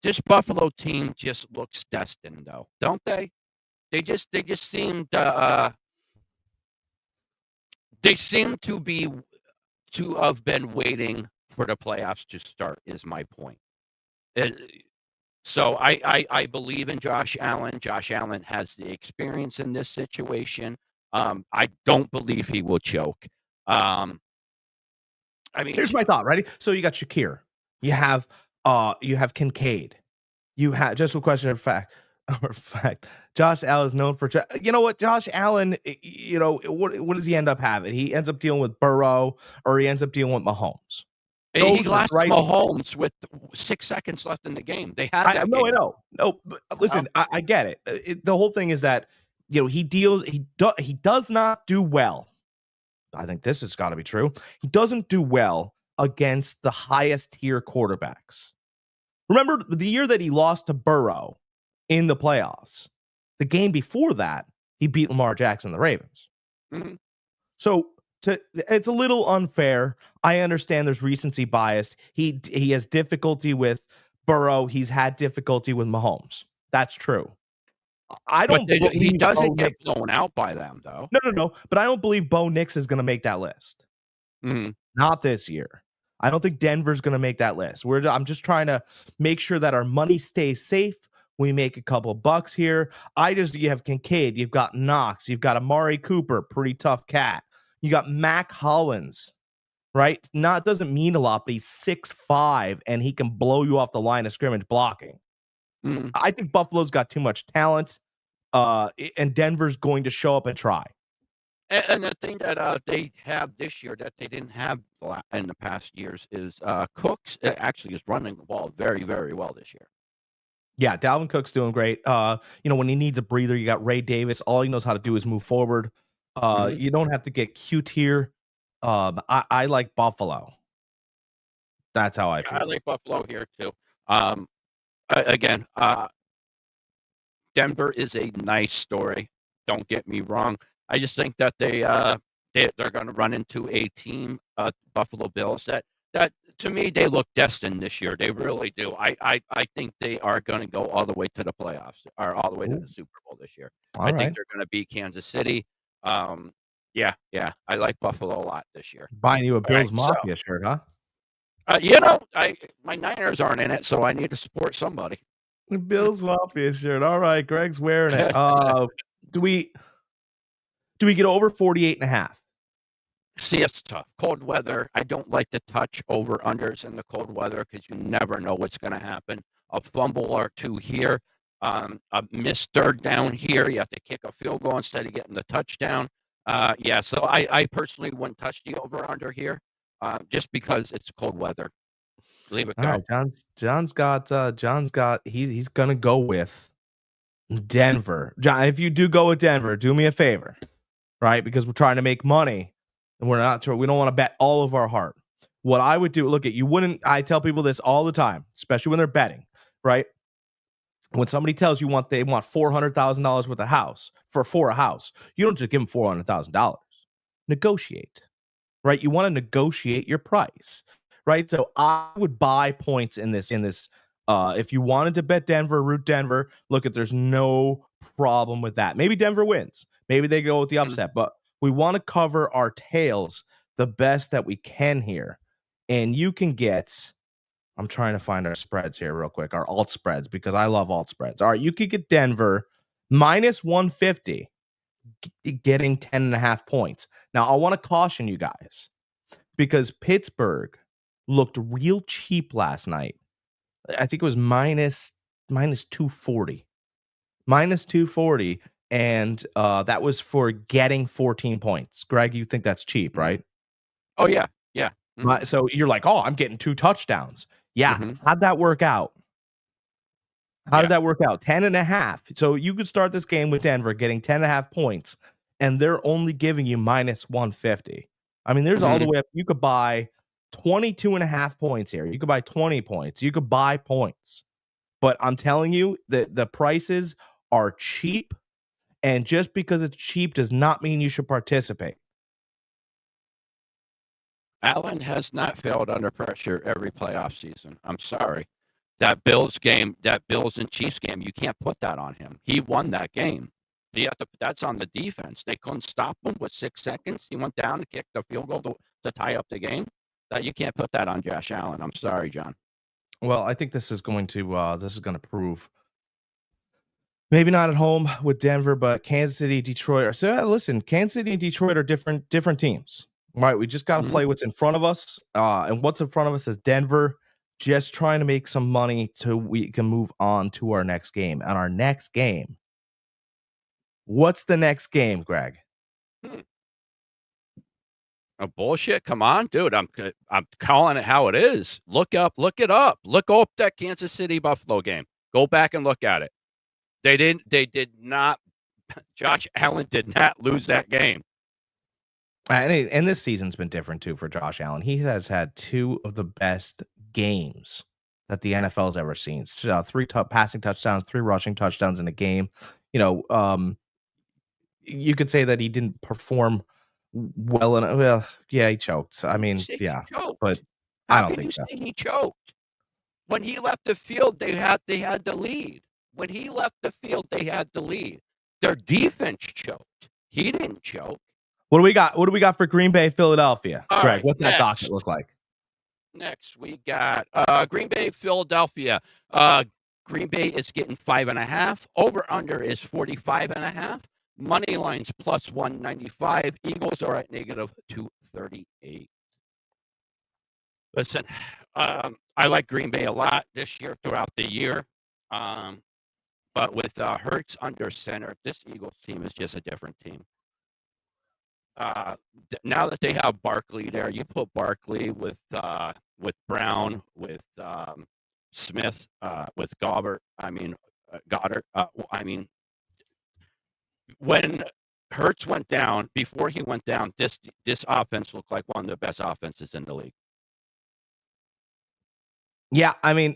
This Buffalo team just looks destined, though, don't they? They just seem to have been waiting for the playoffs to start. Is my point. Uh, So I believe in Josh Allen. Josh Allen has the experience in this situation. I don't believe he will choke. Um, I mean, Here's my thought. Ready? So you got Shakir. You have Kincaid. You have, just a question of fact. Or fact, Josh Allen is known for. You know what? Josh Allen. What does he end up having? He ends up dealing with Burrow, or he ends up dealing with Mahomes. he Those are lost right. Mahomes with 6 seconds left in the game. They had I that no, I game. know. No, but listen, I get it. The whole thing is that he does not do well. I think this has got to be true. He doesn't do well against the highest tier quarterbacks. Remember the year that he lost to Burrow in the playoffs? The game before that, he beat Lamar Jackson, the Ravens. Mhm. So it's a little unfair. I understand there's recency bias. He has difficulty with Burrow. He's had difficulty with Mahomes. That's true. I But don't believe he Bo doesn't get Nix. blown out by them, though. No. But I don't believe Bo Nix is going to make that list. Mhm. Not this year. I don't think Denver's going to make that list. I'm just trying to make sure that our money stays safe. We make a couple bucks here. You have Kincaid, you've got Knox, you've got Amari Cooper, pretty tough cat. You got Mac Hollins, right? Not doesn't mean a lot, but he's 6'5" and he can blow you off the line of scrimmage blocking. Mhm. I think Buffalo's got too much talent, and Denver's going to show up and try. And the thing that they have this year that they didn't have in the past years is Cooks actually is running the ball very, very well this year. Yeah, Dalvin Cook's doing great. When he needs a breather, you got Ray Davis. All he knows how to do is move forward. Mhm. You don't have to get cute here. I like Buffalo. That's how I I feel. like Buffalo here too. Again, Denver is a nice story. Don't get me wrong. I just think that they're going to run into a team, Buffalo Bills, that to me they look destined this year. They really do. I think they are going to go all the way to the playoffs or all the way to Ooh, the Super Bowl this year. I all think right. they're going to beat Kansas City. Yeah, yeah. I like Buffalo a lot this year. Buying you a All right, Bills so Mafia shirt, huh? I my Niners aren't in it, so I need to support somebody. Bills Mafia shirt. All right, Greg's wearing it. Do we do we get over 48.5? See, it's tough. Cold weather. I don't like to touch over unders in the cold weather because you never know what's going to happen. A fumble or two here, a missed third down here. You have to kick a field goal instead of getting the touchdown. Yeah, so I personally wouldn't touch the over under here, just because it's cold weather. Leave it All go. right, John's got he's gonna go with Denver. John, if you do go with Denver, do me a favor, right? Because we're trying to make money and we don't want to bet all of our heart. What I would do, look at you wouldn't I tell people this all the time, especially when they're betting, right? When somebody tells you they want $400,000 worth of house for a house, you don't just give them $400,000. Negotiate, right? You want to negotiate your price, right? So I would buy points in this. If you wanted to bet Denver, root Denver. Look, at there's no problem with that. Maybe Denver wins. Maybe they go with the Mhm. upset, but we want to cover our tails the best that we can here. And you can get. I'm trying to find our spreads here real quick, our alt spreads, because I love alt spreads. All right, you could get Denver minus 150, getting 10.5 points. Now, I want to caution you guys because Pittsburgh looked real cheap last night. I think it was minus 240. Minus 240. And that was for getting 14 points. Greg, you think that's cheap, Mhm. right? Oh yeah, yeah. Hmm. So you're like, oh, I'm getting 2 touchdowns. Yeah. Hmm. How'd that work out? How did Yeah. that work out? 10.5. So you could start this game with Denver getting 10.5 points, and they're only giving you minus 150. I mean, there's all the Hmm. way up. You could buy 22.5 points here. You could buy 20 points. You could buy points. But I'm telling you that the prices are cheap. And just because it's cheap does not mean you should participate. Allen has not failed under pressure every playoff season. I'm sorry. That Bills and Chiefs game, you can't put that on him. He won that game. That's on the defense. They couldn't stop him with 6 seconds. He went down and kicked the field goal to tie up the game. That you can't put that on Josh Allen. I'm sorry, John. Well, I think this is going to prove maybe not at home with Denver, but Kansas City, Detroit. Listen, Kansas City and Detroit are different teams. Right? We just got to Mhm. play what's in front of us. And what's in front of us is Denver. Just trying to make some money so we can move on to our next game. And our next game, what's the next game, Greg? Hmm. Bullshit. Come on, dude. I'm calling it how it is. Look it up. Look up that Kansas City Buffalo game. Go back and look at it. They did not. Josh Allen did not lose that game. And this season's been different too for Josh Allen. He has had two of the best games that the NFL's ever seen. So, three passing touchdowns, three rushing touchdowns in a game. You know, you could say that he didn't perform well enough. Well, yeah, he choked. I You mean, say he yeah, but choked. I How don't can you think so. say he choked? When he left the field, they had the lead. When he left the field, they had the lead. Their defense choked. He didn't choke. What do we got? What do we got for Green Bay, Philadelphia? All Greg, right, what's that docket next. look like? Next, we got Green Bay, Philadelphia. Green Bay is getting 5.5. Over under is 45.5. Money lines plus 195. Eagles are at negative 238. Listen, I like Green Bay a lot this year throughout the year. Um, but with Hurts under center, this Eagles team is just a different team. Uh, Now that they have Barkley there, you put Barkley with Brown, with Smith, with Goddard. Goddard. When Hurts went down, before he went down, this offense looked like one of the best offenses in the league. Yeah, I mean,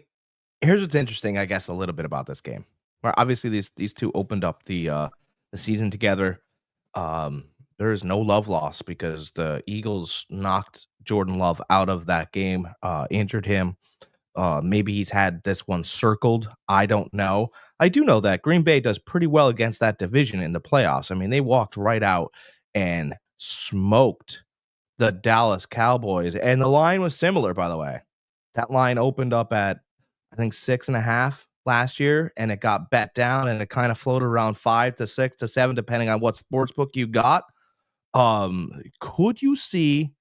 here's what's interesting, I guess, a little bit about this game. Well, obviously, these two opened up the season together. There is no love lost because the Eagles knocked Jordan Love out of that game, injured him. Maybe he's had this one circled. I don't know. I do know that Green Bay does pretty well against that division in the playoffs. I mean, they walked right out and smoked the Dallas Cowboys. And the line was similar, by the way. That line opened up at, I think, 6.5 last year, and it got bet down, and it kind of floated around 5 to 6 to 7, depending on what sports book you got. Could you see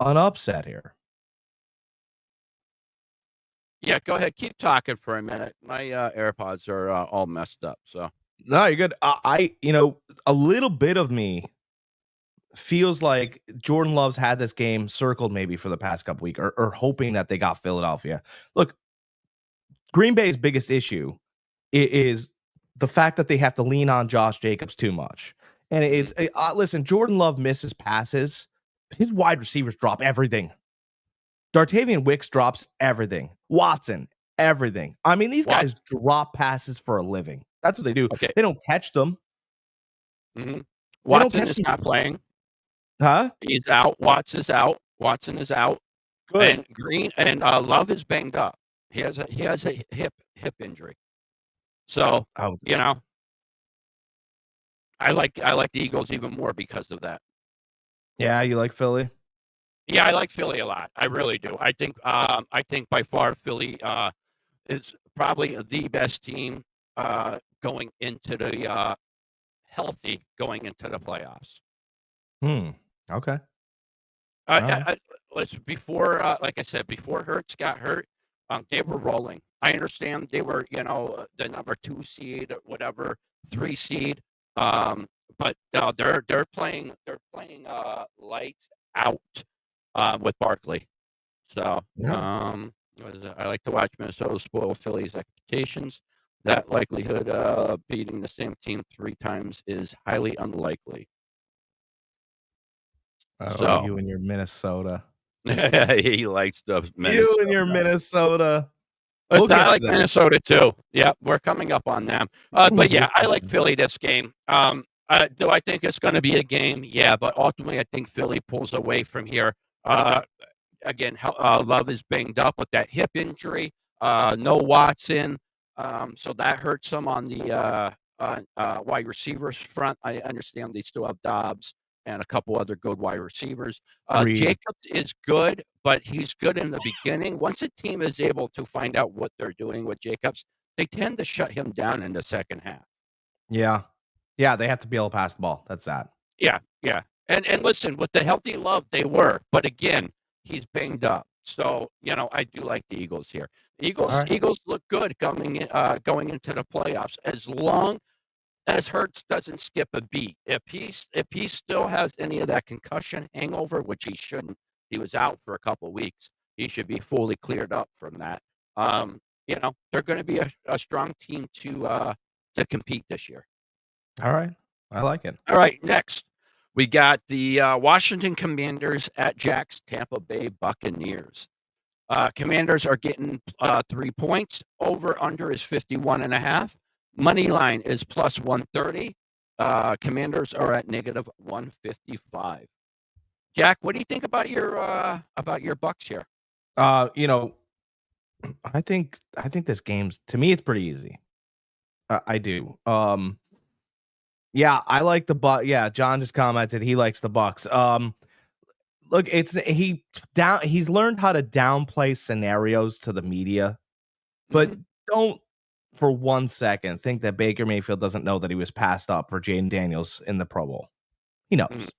an upset here? Yeah, go ahead. Keep talking for a minute. My AirPods are all messed up. So No, you're good. A little bit of me feels like Jordan Love's had this game circled maybe for the past couple weeks, or hoping that they got Philadelphia. Look, Green Bay's biggest issue is the fact that they have to lean on Josh Jacobs too much. And it's listen, Jordan Love misses passes. His wide receivers drop everything. Dartavian Wicks drops everything. Watson, everything. I mean, these guys drop passes for a living. That's what they do. Okay. They don't catch them. Mm-hmm. Watson is not playing. Huh? He's out. Watson is out. Good. And Green and Love is banged up. He has a hip injury. So I like the Eagles even more because of that. Yeah, you like Philly? Yeah, I like Philly a lot. I really do. I think by far Philly is probably the best team going into the healthy going into the playoffs. Okay. Before, like I said, before Hurts got hurt, they were rolling. I understand they were, the number 2 seed, or whatever, 3 seed. But they're playing lights out with Barkley. So I like to watch Minnesota spoil Philly's expectations. That likelihood of beating the same team 3 times is highly unlikely. Oh, you and your Minnesota. He likes the Minnesota. You and your Minnesota. I like Minnesota too. Yeah, we're coming up on them. But yeah, I like Philly this game. Do I think it's going to be a game? Yeah, but ultimately, I think Philly pulls away from here. Again, Love is banged up with that hip injury. No Watson, so that hurts them on the wide receivers front. I understand they still have Dobbs and a couple other good wide receivers. Jacobs is good, but he's good in the beginning. Once a team is able to find out what they're doing with Jacobs, they tend to shut him down in the second half. Yeah, they have to be able to pass the ball. That's that. Yeah. And listen, with the healthy Love, they were. But again, he's banged up. So, I do like the Eagles here. Eagles look good going into the playoffs as long as Hurts doesn't skip a beat. If he still has any of that concussion hangover, which he shouldn't, he was out for a couple of weeks. He should be fully cleared up from that. They're going to be a strong team to compete this year. All right, I like it. All right, next we got the Washington Commanders at Jack's Tampa Bay Buccaneers. Commanders are getting 3 points. Over under is 51.5. Money line is plus 130. Commanders are at negative 155. Jack, what do you think about your Bucks here? I think this game's, to me, it's pretty easy. I do. Yeah, I like the Bucks. Yeah, John just commented he likes the Bucks. Look, he's learned how to downplay scenarios to the media, but don't for 1 second think that Baker Mayfield doesn't know that he was passed up for Jaden Daniels in the Pro Bowl. He knows.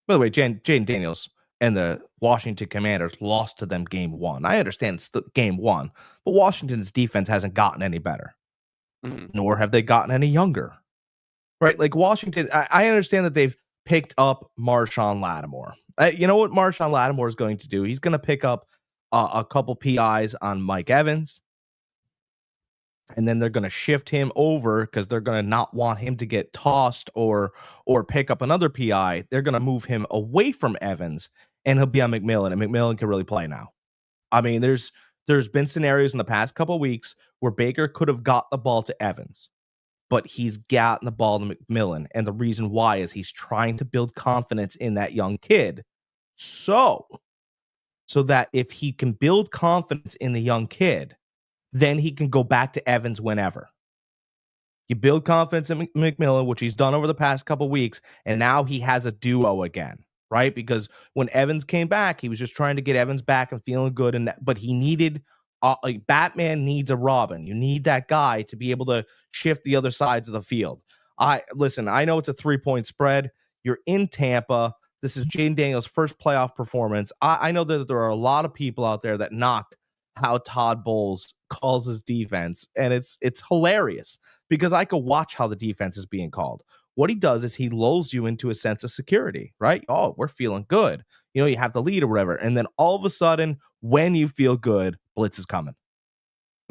By the way, Jaden Daniels and the Washington Commanders lost to them game 1. I understand it's game 1, but Washington's defense hasn't gotten any better, nor have they gotten any younger. Right? Like Washington, I understand that they've picked up Marshawn Lattimore. You know what Marshawn Lattimore is going to do? He's going to pick up a couple PIs on Mike Evans. And then they're going to shift him over because they're going to not want him to get tossed or pick up another PI. They're going to move him away from Evans, and he'll be on McMillan, and McMillan can really play now. I mean, there's been scenarios in the past couple of weeks where Baker could have got the ball to Evans, but he's gotten the ball to McMillan, and the reason why is he's trying to build confidence in that young kid. So that if he can build confidence in the young kid, then he can go back to Evans whenever. You build confidence in McMillan, which he's done over the past couple weeks, and now he has a duo again, right? Because when Evans came back, he was just trying to get Evans back and feeling good, but he needed like Batman needs a Robin. You need that guy to be able to shift the other sides of the field. I know it's a 3-point spread. You're in Tampa. This is Jaden Daniels' first playoff performance. I know that there are a lot of people out there that knock how Todd Bowles calls his defense, and it's hilarious because I could watch how the defense is being called. What he does is he lulls you into a sense of security, right? Oh, we're feeling good. You know, you have the lead or whatever. And then all of a sudden, when you feel good, blitz is coming.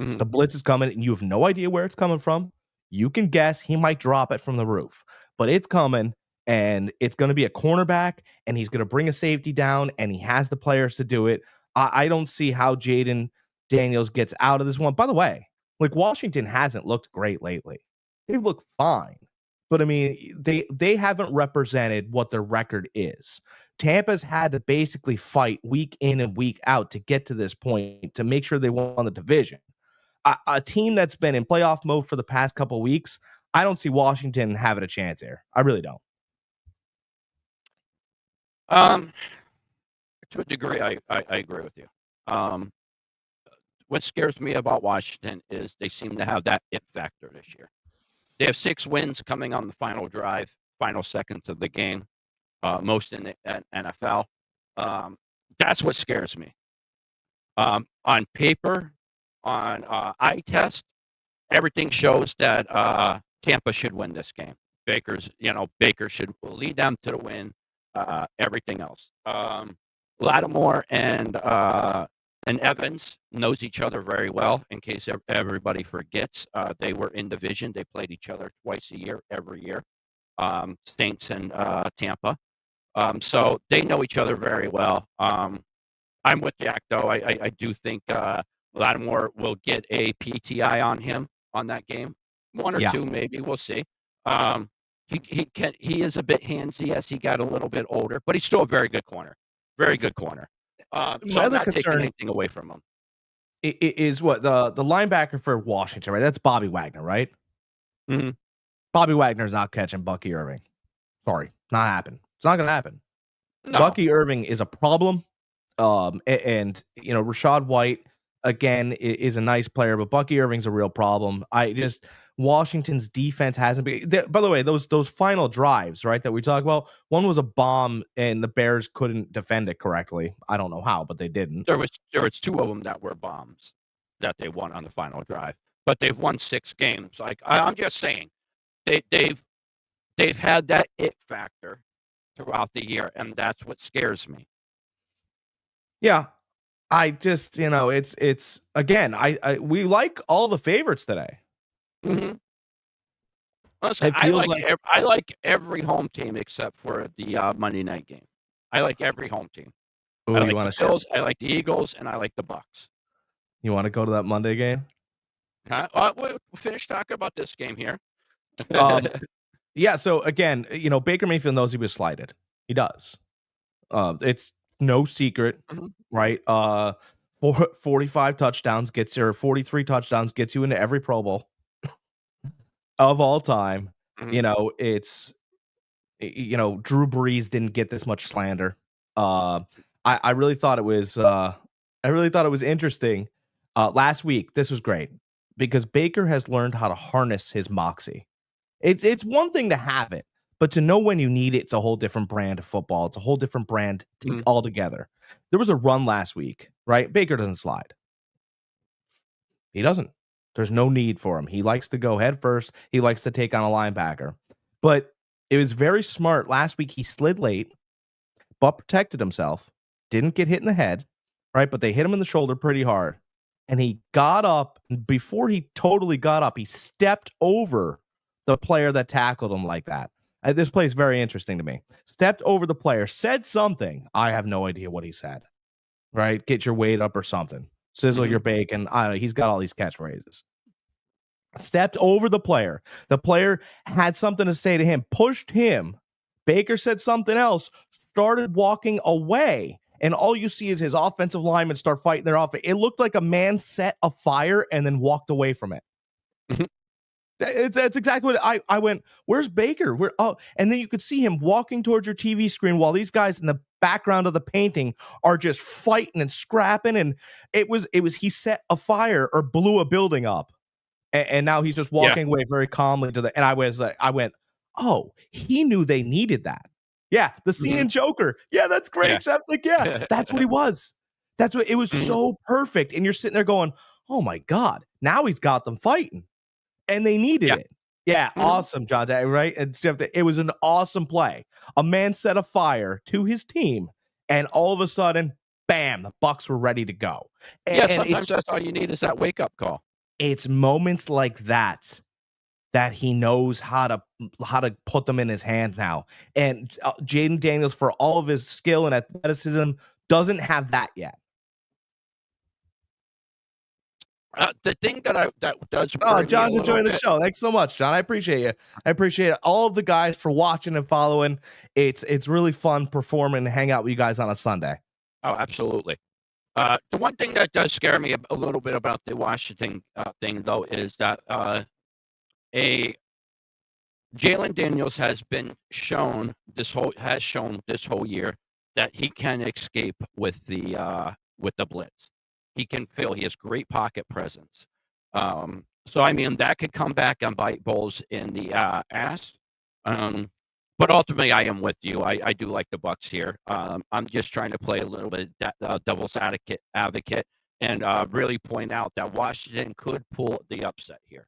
Mhm. The blitz is coming, and you have no idea where it's coming from. You can guess he might drop it from the roof, but it's coming, and it's going to be a cornerback, and he's going to bring a safety down, and he has the players to do it. I don't see how Jaden Daniels gets out of this one. By the way, like Washington hasn't looked great lately. They've looked fine. But I mean, they haven't represented what their record is. Tampa's had to basically fight week in and week out to get to this point to make sure they won the division. A team that's been in playoff mode for the past couple of weeks, I don't see Washington having a chance here. I really don't. To a degree, I agree with you. What scares me about Washington is they seem to have that it factor this year. They have 6 wins coming on the final drive, final seconds of the game, most in the NFL. That's what scares me. On paper, on eye test, everything shows that Tampa should win this game. Baker should lead them to the win. Everything else. Lattimore and Evans knows each other very well. In case everybody forgets, they were in division. They played each other twice a year, every year. Saints and Tampa. So they know each other very well. I'm with Jack though. I do think Lattimore will get a PTI on him on that game. 1 or 2 maybe. We'll see. He is a bit handsy as he got a little bit older, but he's still a very good corner. Very good corner. So I'm not taking anything away from him. Is what the linebacker for Washington, right? That's Bobby Wagner, right? Mm-hmm. Bobby Wagner's not catching Bucky Irving. Sorry, not happen. It's not going to happen. No. Bucky Irving is a problem. And you know, Rashad White again is a nice player, but Bucky Irving's a real problem. Washington's defense hasn't been. By the way, those final drives, right, that we talk about, one was a bomb, and the Bears couldn't defend it correctly. I don't know how, but they didn't. There was 2 of them that were bombs that they won on the final drive, but they've won 6 games. Like I'm just saying, they've had that it factor throughout the year, and that's what scares me. Yeah, I just it's again. We like all the favorites today. Mm-hmm. Listen, I like every home team except for the Monday night game. I like every home team. Ooh, I like the Bills, I like the Eagles, and I like the Bucks. You want to go to that Monday game? We'll finish talking about this game here. Yeah. So again, Baker Mayfield knows he was slighted. He does. It's no secret, right? 45 touchdowns gets you, or 43 touchdowns gets you into every Pro Bowl of all time. Mm-hmm. It's Drew Brees didn't get this much slander. I really thought it was interesting. Last week, this was great because Baker has learned how to harness his moxie. It's one thing to have it, but to know when you need it, it's a whole different brand of football. It's a whole different brand altogether. There was a run last week, right? Baker doesn't slide. He doesn't. There's no need for him. He likes to go head first. He likes to take on a linebacker. But it was very smart. Last week, he slid late, but protected himself, didn't get hit in the head, right? But they hit him in the shoulder pretty hard. And he got up. And before he totally got up, he stepped over the player that tackled him like that. This play is very interesting to me. Stepped over the player, said something. I have no idea what he said. Right? Get your weight up or something. Sizzle your bacon. I don't know. He's got all these catchphrases. Stepped over the player. The player had something to say to him, pushed him. Baker said something else, started walking away. And all you see is his offensive linemen start fighting their offense. It looked like a man set a fire and then walked away from it. That's exactly what I went. Where's Baker? And then you could see him walking towards your TV screen while these guys in the background of the painting are just fighting and scrapping. And it was he set a fire or blew a building up, and now he's just walking away very calmly to the. And I went, oh, he knew they needed that. Yeah, the scene in Joker. Yeah, that's great. Chef. Like, yeah, that's what he was. That's what it was. So perfect. And you're sitting there going, oh my God, now he's got them fighting. And they needed it. Yeah, awesome, John. Right? And Steph, it was an awesome play. A man set a fire to his team, and all of a sudden, bam, the Bucs were ready to go. And sometimes that's all you need is that wake-up call. It's moments like that he knows how to put them in his hand now. And Jaden Daniels, for all of his skill and athleticism, doesn't have that yet. The thing that does. John's enjoying the show. Thanks so much, John. I appreciate you. I appreciate all of the guys for watching and following. It's really fun performing and hang out with you guys on a Sunday. Oh, absolutely. The one thing that does scare me a little bit about the Washington thing, though, is that Jalen Daniels has shown this whole year that he can escape with the blitz. He can fill. He has great pocket presence. So I mean that could come back and bite Bowles in the ass. But ultimately, I am with you. I do like the Bucs here. I'm just trying to play a little bit devil's advocate and really point out that Washington could pull the upset here.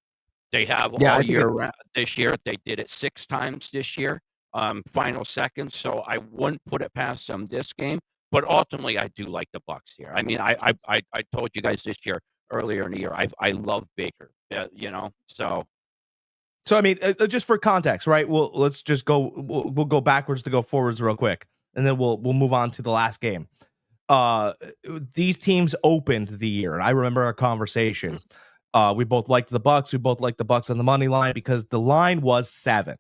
They have all year this year. They did it 6 times this year. Final seconds. So I wouldn't put it past them this game. But ultimately, I do like the Bucs here. I mean, I told you guys this year, earlier in the year, I love Baker. So I mean, just for context, right? Well, let's just go. We'll go backwards to go forwards real quick, and then we'll move on to the last game. These teams opened the year, and I remember our conversation. We both liked the Bucs. We both liked the Bucs on the money line because the line was 7.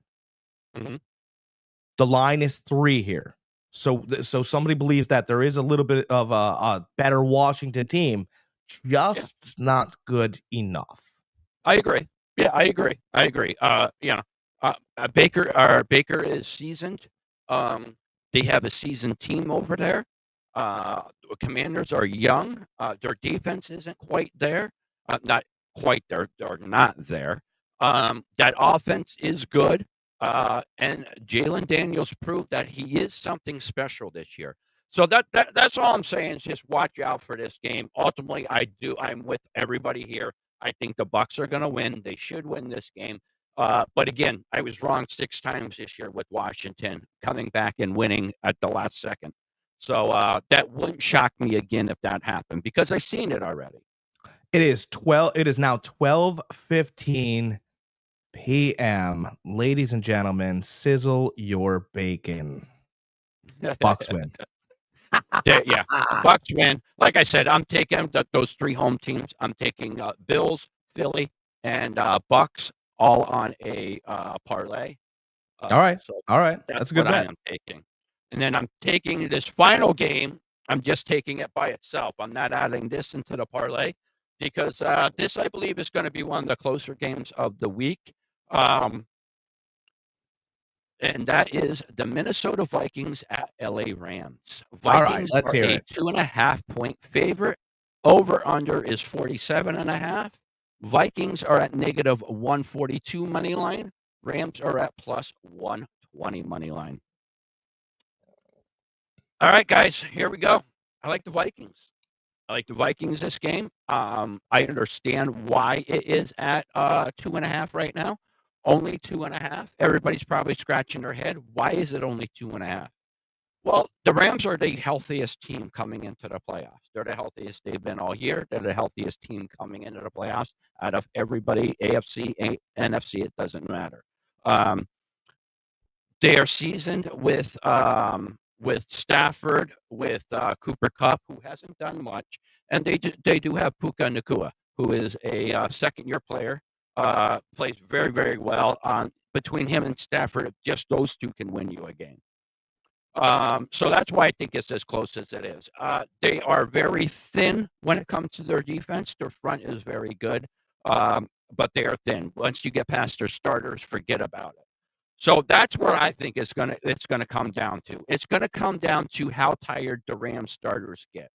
The line is 3 here. So somebody believes that there is a little bit of a better Washington team, just not good enough. I agree. Yeah, I agree. Baker is seasoned. They have a seasoned team over there. Commanders are young. Their defense isn't quite there. Not quite there. They're not there. That offense is good. And Jalen Daniels proved that he is something special this year. So that's all I'm saying is just watch out for this game. Ultimately, I'm with everybody here. I think the Bucs are going to win. They should win this game. But again, I was wrong 6 times this year with Washington coming back and winning at the last second. So that wouldn't shock me again if that happened because I've seen it already. It is now 12:15 p.m. Ladies and gentlemen, sizzle your bacon. Bucs win. Yeah, Bucs win. Like I said, I'm taking those 3 home teams. I'm taking Bills, Philly, and Bucs all on a parlay. All right. That's a good bet. I am taking. And then I'm taking this final game. I'm just taking it by itself. I'm not adding this into the parlay because this, I believe, is going to be one of the closer games of the week. And that is the Minnesota Vikings at LA Rams. Vikings let's hear it. 2.5-point favorite. Over under is 47.5. Vikings are at -142 money line. Rams are at +120 money line. All right, guys, here we go. I like the Vikings. This game. I understand why it is at 2.5 right now. Only 2.5. Everybody's probably scratching their head. Why is it only 2.5? Well, the Rams are the healthiest team coming into the playoffs. They're the healthiest they've been all year. They're the healthiest team coming into the playoffs out of everybody, AFC, NFC, it doesn't matter. Um, they are seasoned with Stafford, with Cooper Cup, who hasn't done much, and they do have Puka Nakua, who is a second-year player, plays very, very well. Between him and Stafford, just those two can win you a game. So that's why I think it's as close as it is. They are very thin when it comes to their defense. Their front is very good, but they are thin. Once you get past their starters, forget about it. So that's where I think it's gonna come down to. It's gonna come down to how tired the Rams starters get.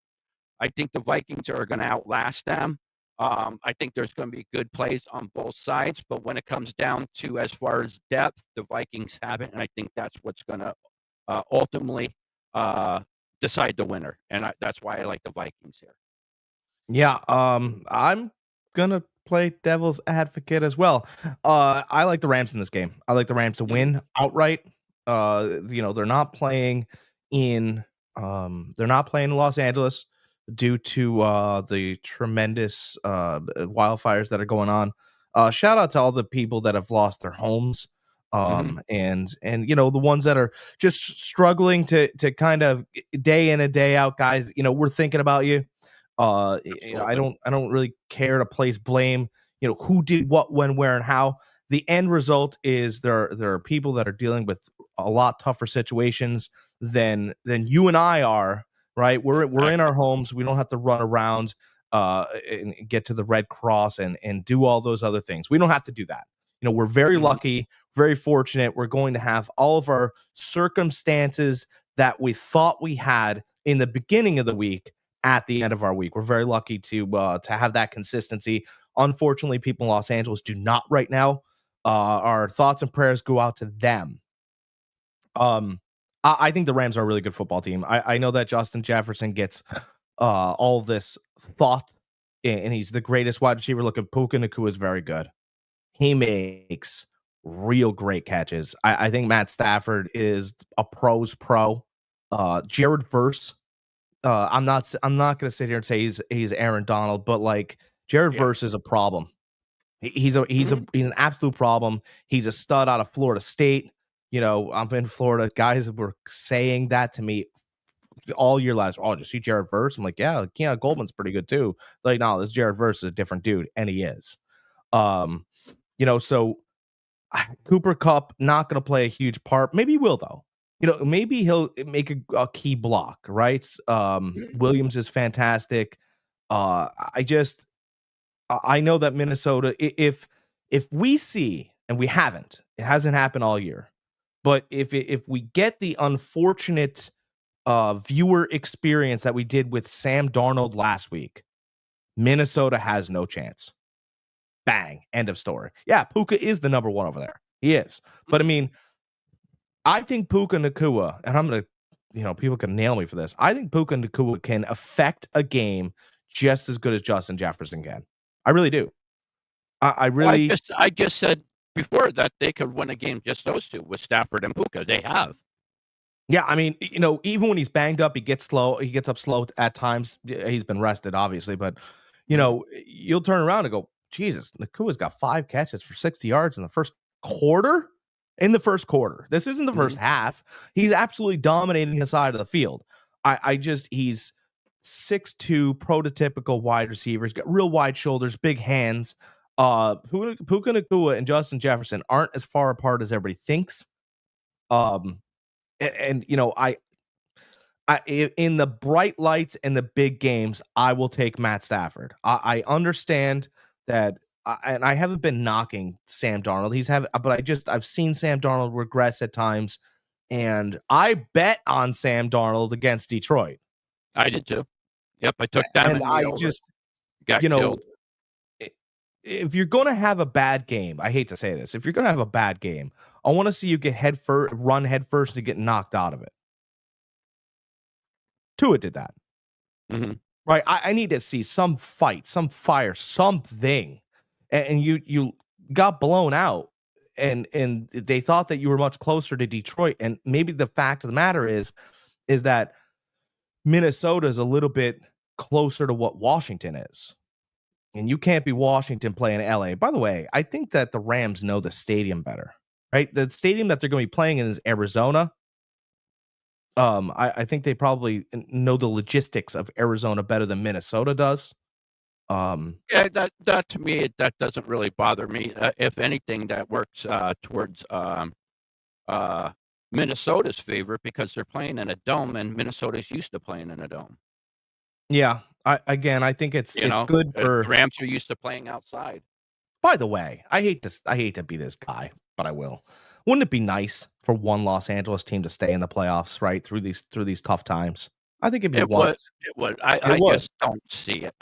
I think the Vikings are gonna outlast them. I think there's going to be good plays on both sides, but when it comes down to as far as depth, the Vikings have it, and I think that's what's going to ultimately decide the winner, and that's why I like the Vikings here. Yeah, I'm gonna play devil's advocate as well. I like the Rams in this game. I like the Rams to win outright. They're not playing in Los Angeles due to the tremendous wildfires that are going on. Shout out to all the people that have lost their homes. And the ones that are just struggling to kind of day in and day out, guys, we're thinking about you. I don't really care to place blame, who did what, when, where, and how. The end result is there are people that are dealing with a lot tougher situations than you and I are, right? We're in our homes. We don't have to run around and get to the Red Cross and do all those other things. We don't have to do that. We're very lucky, very fortunate. We're going to have all of our circumstances that we thought we had in the beginning of the week at the end of our week. We're very lucky to have that consistency. Unfortunately, people in Los Angeles do not right now. Our thoughts and prayers go out to them. I think the Rams are a really good football team. I know that Justin Jefferson gets all this thought, and he's the greatest wide receiver. Look at Puka Nakua is very good. He makes real great catches. I think Matt Stafford is a pro's pro. Jared Verse. I'm not going to sit here and say he's Aaron Donald, but like Jared Verse is a problem. He's an absolute problem. He's a stud out of Florida State. I'm in Florida. Guys were saying that to me all year last. Oh, did you see Jared Verse? I'm like, yeah, Goldman's pretty good too. Like, no, this Jared Verse is a different dude, and he is. So Cooper Kupp not going to play a huge part. Maybe he will though. Maybe he'll make a key block, right? Williams is fantastic. I know that Minnesota, if we see, and we haven't, it hasn't happened all year, but if we get the unfortunate viewer experience that we did with Sam Darnold last week, Minnesota has no chance. Bang, end of story. Yeah, Puka is the number one over there. He is. But I mean, I think Puka Nakua, and I'm going to, people can nail me for this. I think Puka Nakua can affect a game just as good as Justin Jefferson can. I really do. I really. Well, I just said before that they could win a game just those two with Stafford and Puka. They have. Yeah, I mean, even when he's banged up, he gets slow. He gets up slow at times. He's been rested, obviously, but you'll turn around and go, Jesus, Nakua's got 5 catches for 60 yards in the first quarter. In the first quarter, this isn't the first half. He's absolutely dominating the side of the field. He's 6'2", prototypical wide receiver. He's got real wide shoulders, big hands. Puka Nakua and Justin Jefferson aren't as far apart as everybody thinks. And I in the bright lights and the big games, I will take Matt Stafford. I understand that, and I haven't been knocking Sam Darnold. But I've seen Sam Darnold regress at times, and I bet on Sam Darnold against Detroit. I did too. Yep, I took them, and I just got killed. If you're going to have a bad game, I hate to say this, if you're going to have a bad game, I want to see you get run head first to get knocked out of it. Tua did that. Right? I need to see some fight, some fire, something. And you got blown out, and they thought that you were much closer to Detroit. And maybe the fact of the matter is is that Minnesota is a little bit closer to what Washington is. And you can't be Washington playing LA. By the way, I think that the Rams know the stadium better, right? The stadium that they're going to be playing in is Arizona. I think they probably know the logistics of Arizona better than Minnesota does. Yeah, that to me, that doesn't really bother me. If anything, that works towards uh, Minnesota's favor because they're playing in a dome, and Minnesota's used to playing in a dome. Yeah, I think it's You know, good the for. Rams are used to playing outside. By the way, I hate to be this guy, but I will. Wouldn't it be nice for one Los Angeles team to stay in the playoffs, right? Through these tough times. I think it'd be It one. would, it would. It I would. just don't see it.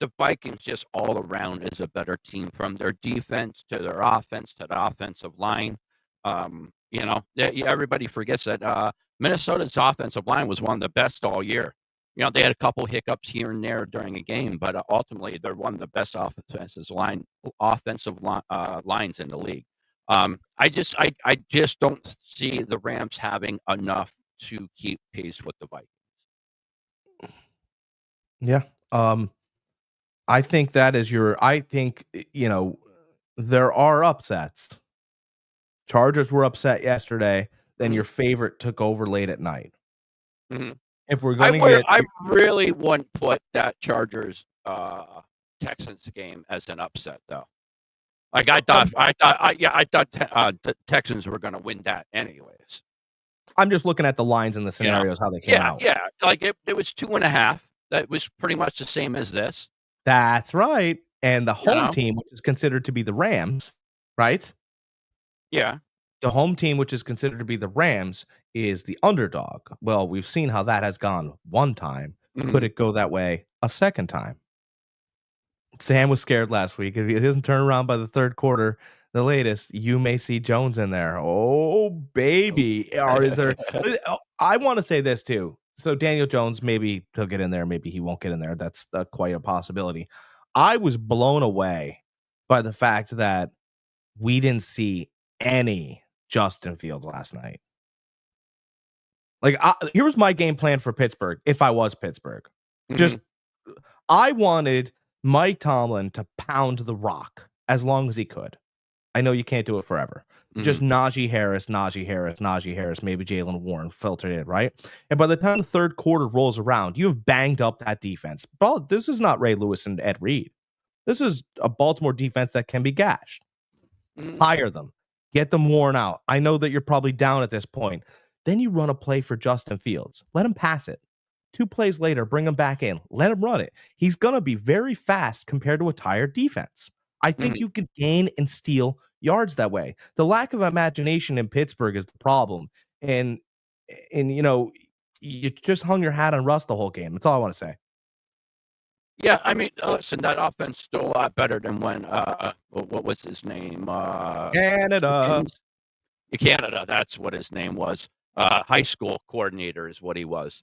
The Vikings just all around is a better team from their defense to their offense to the offensive line. Everybody forgets that Minnesota's offensive line was one of the best all year. You know, they had a couple hiccups here and there during a game, but ultimately they're one of the best offensive lines in the league. I just don't see the Rams having enough to keep pace with the Vikings. Yeah. I think that is I think, there are upsets. Chargers were upset yesterday, then Mhm, your favorite took over late at night. mhm. If we're going to get I really wouldn't put that Chargers Texans game as an upset though. Like I thought the Texans were going to win that anyways. I'm just looking at the lines and the You know, scenarios how they came yeah, out. yeah. Like it was 2.5. That was pretty much the same as this. That's right. And the You home know, team, which is considered to be the Rams, right? yeah. The home team, which is considered to be the Rams, is the underdog. Well, we've seen how that has gone one time. Could Mhm. it go that way a second time? Sam was scared last week. If he doesn't turn around by the third quarter, the latest, you may see Jones in there. Oh, baby. Or is there? I want to say this too. So Daniel Jones, maybe he'll get in there. Maybe he won't get in there. That's quite a possibility. I was blown away by the fact that we didn't see any Justin Fields last night. Like, here was my game plan for Pittsburgh if I was Pittsburgh. Just Mhm. I wanted Mike Tomlin to pound the rock as long as he could. I know you can't do it forever. Just Mhm. Najee Harris, maybe Jalen Warren filtered in, right? And by the time the third quarter rolls around, you have banged up that defense. But this is not Ray Lewis and Ed Reed. This is a Baltimore defense that can be gashed. Mhm. Hire them. Get them worn out. I know that you're probably down at this point. Then you run a play for Justin Fields. Let him pass it. 2 plays later, bring him back in. Let him run it. He's going to be very fast compared to a tired defense. I think Mhm. you could gain and steal yards that way. The lack of imagination in Pittsburgh is the problem. And you just hung your hat on Russ the whole game. That's all I want to say. Yeah, I mean, listen, that offense still a lot better than when what was his name? Canada. Pickens? Canada, that's what his name was. High school coordinator is what he was.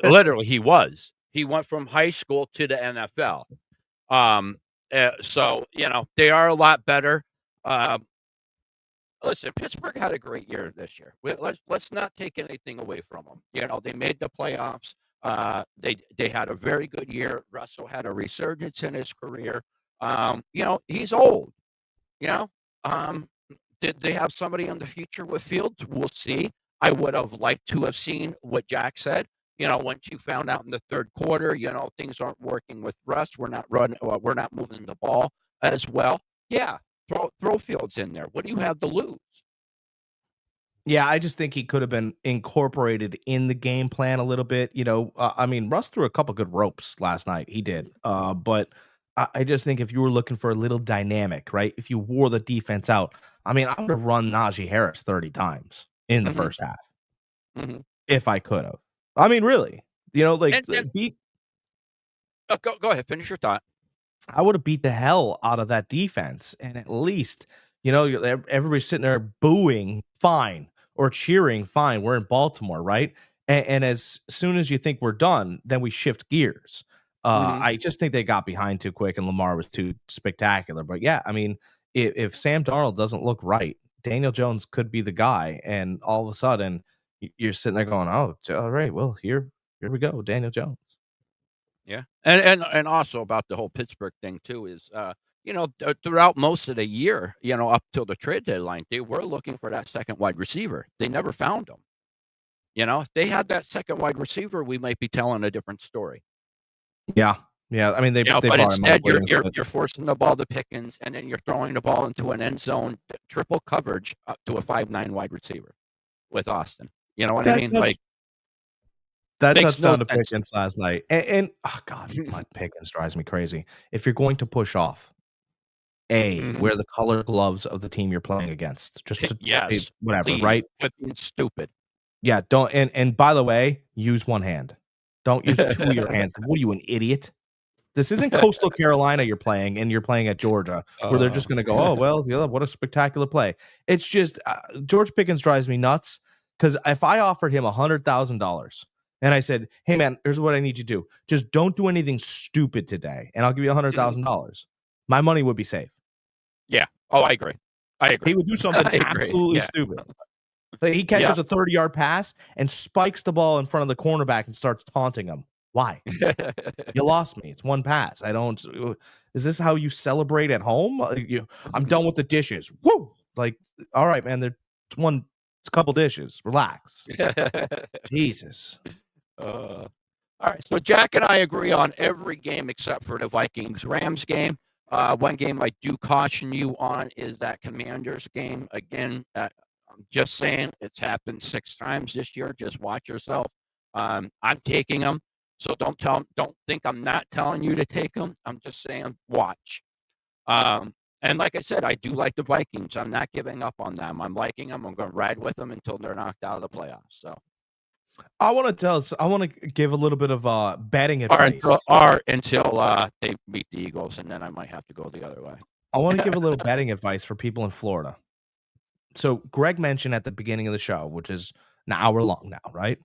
Literally, he was. He went from high school to the NFL. Um, so they are a lot better. Um, Listen, Pittsburgh had a great year this year. Let's not take anything away from them. You know, they made the playoffs. They had a very good year. Russell had a resurgence in his career. He's old. You know, um, did they have somebody in the future with Fields? We'll see. I would have liked to have seen what Jack said. You know, once you found out in the third quarter, things aren't working with Russ. We're not running. We're not moving the ball as well. Yeah, throw Fields in there. What do you have to lose? Yeah, I just think he could have been incorporated in the game plan a little bit. I mean, Russ threw a couple good ropes last night. He did. But I just think if you were looking for a little dynamic, right? If you wore the defense out, I mean, I would have run Najee Harris 30 times in the Hmm. first half Hmm. if I could have. I mean, really, And beat. go ahead, finish your thought. I would have beat the hell out of that defense, and at least everybody's sitting there booing, fine, or cheering, fine. We're in Baltimore, right? And as soon as you think we're done, then we shift gears. Hmm. I just think they got behind too quick, and Lamar was too spectacular. But yeah, I mean, if Sam Darnold doesn't look right, Daniel Jones could be the guy, and all of a sudden, you're sitting there going, "Oh, all right, well, here we go, Daniel Jones." Yeah, and also about the whole Pittsburgh thing too is, throughout most of the year, up till the trade deadline, they were looking for that second wide receiver. They never found him. If they had that second wide receiver, we might be telling a different story. Yeah, yeah. I mean, they But brought in Mike instead Williams, but you're forcing the ball to Pickens, and then you're throwing the ball into an end zone triple coverage up to a 5'9" wide receiver with Austin. You know what I that mean? touch Like, that makes no touchdown to sense. Pickens last night, oh god, my Pickens drives me crazy. If you're going to push off, Mhm. wear the color gloves of the team you're playing against, just to Yes, whatever, please, right? quit being stupid. Yeah, don't and by the way, use one hand. Don't use two of your hands. What are you, an idiot? This isn't Coastal Carolina you're playing, and you're playing at Georgia, where they're Uh, just gonna go, "Oh, well, yeah, what a spectacular play." It's just, George Pickens drives me nuts because if I offered him $100,000 and I said, "Hey, man, here's what I need you to do. Just don't do anything stupid today, and I'll give you mhm. $100,000." My money would be safe. Yeah. Oh, I agree. I He agree. would do something I agree. absolutely Yeah. stupid. Like, he Yeah. catches a 30-yard pass and spikes the ball in front of the cornerback and starts taunting him. Why? You lost me. It's one pass. I don't is this how you celebrate at home? I'm done with the dishes. Woo! Like, all right, man, it's a couple dishes. Relax. Jesus. All right. So Jack and I agree on every game except for the Vikings-Rams game. One game I do caution you on is that Commanders game. Again, I'm just saying it's happened 6 times this year. Just watch yourself. I'm taking them, so don't think I'm not telling you to take them. I'm just saying watch. And like I said, I do like the Vikings. I'm not giving up on them. I'm liking them. I'm going to ride with them until they're knocked out of the playoffs. So, I want to give a little bit of betting or advice. until they beat the Eagles, and then I might have to go the other way. I want to give a little betting advice for people in Florida. So Greg mentioned at the beginning of the show, which is an hour long now, right?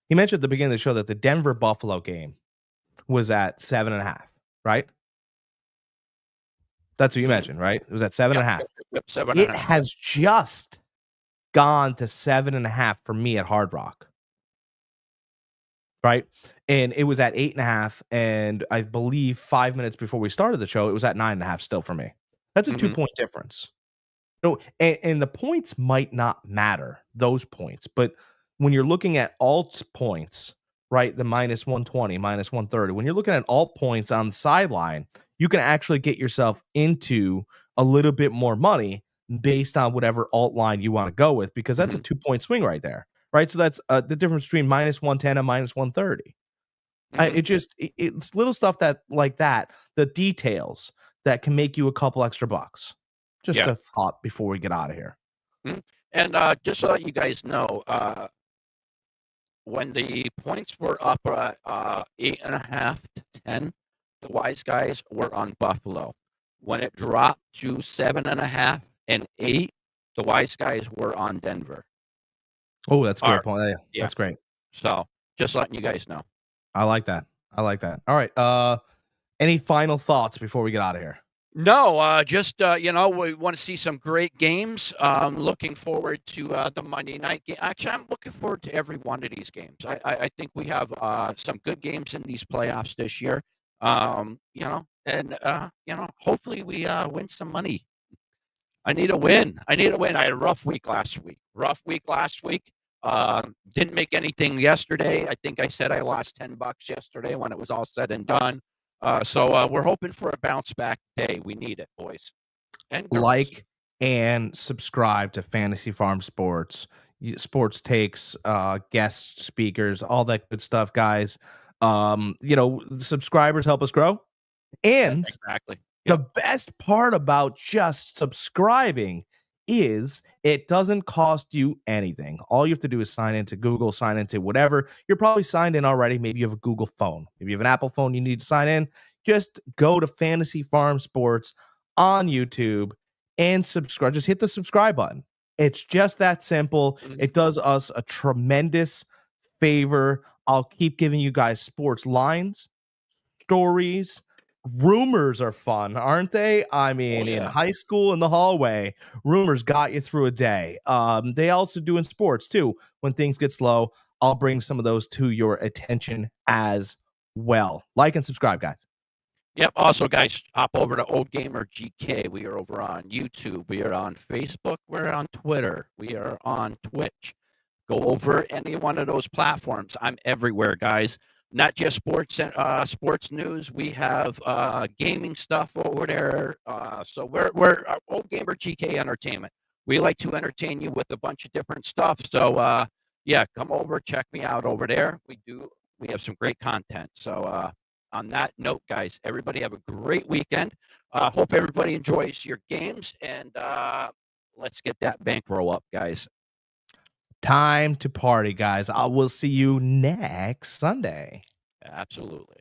He mentioned at the beginning of the show that the Denver Buffalo game was at 7.5, right? That's what you Mhm. mentioned, right? It was at seven Yep, and a half. yep, yep, seven and It a half. has just gone to 7.5 for me at Hard Rock, right? And it was at 8.5, and I believe 5 minutes before we started the show, it was at 9.5 still for me. That's a Mhm. 2 point difference. No, and the points might not matter, those points, but when you're looking at alt points, right, the -120, -130, when you're looking at alt points on the sideline, you can actually get yourself into a little bit more money based on whatever alt line you wanna go with, because that's a Mhm. 2 point swing right there, right? So that's, the difference between -110 and -130. Mhm. It's little stuff that like that, the details that can make you a couple extra bucks. Just Yeah. a thought before we get out of here. Mhm. And just so that you guys know, when the points were up at 8.5 to 10, the wise guys were on Buffalo. When it dropped to 7.5 and 8, the wise guys were on Denver. Oh, that's a great Or point. Yeah, yeah. that's great. So just letting you guys know. I like that. I like that. All right. Any final thoughts before we get out of here? No, just we want to see some great games. Looking forward to the Monday night game. Actually, I'm looking forward to every one of these games. I think we have some good games in these playoffs this year. And hopefully we win some money. I need a win. I need a win. I had a rough week last week. Didn't make anything yesterday. I think I said I lost $10 yesterday when it was all said and done. So we're hoping for a bounce back day. We need it, boys and girls. Like and subscribe to Fantasy Farm Sports, sports takes, guest speakers, all that good stuff, guys. Subscribers help us grow. And Exactly. the Yep. best part about just subscribing is it doesn't cost you anything. All you have to do is sign into Google, sign into whatever. You're probably signed in already. Maybe you have a Google phone. Maybe you have an Apple phone you need to sign in. Just go to Fantasy Farm Sports on YouTube and subscribe. Just hit the subscribe button. It's just that simple. Mhm. It does us a tremendous favor. I'll keep giving you guys sports lines, stories, Rumors are fun, aren't they? I mean, in yeah. high school in the hallway, rumors got you through a day. They also do in sports too. When things get slow, I'll bring some of those to your attention as well. Like and subscribe, guys. Yep. Also, guys, hop over to OldGamerGK. We are over on YouTube. We are on Facebook. We're on Twitter. We are on Twitch. Go over any one of those platforms. I'm everywhere, guys. Not just sports news. We have gaming stuff over there. So we're Old Gamer GK Entertainment. We like to entertain you with a bunch of different stuff. So yeah, come over, check me out over there. We have some great content. So on that note, guys, everybody have a great weekend. Hope everybody enjoys your games, and let's get that bankroll up, guys. Time to party, guys. I will see you next Sunday. Absolutely.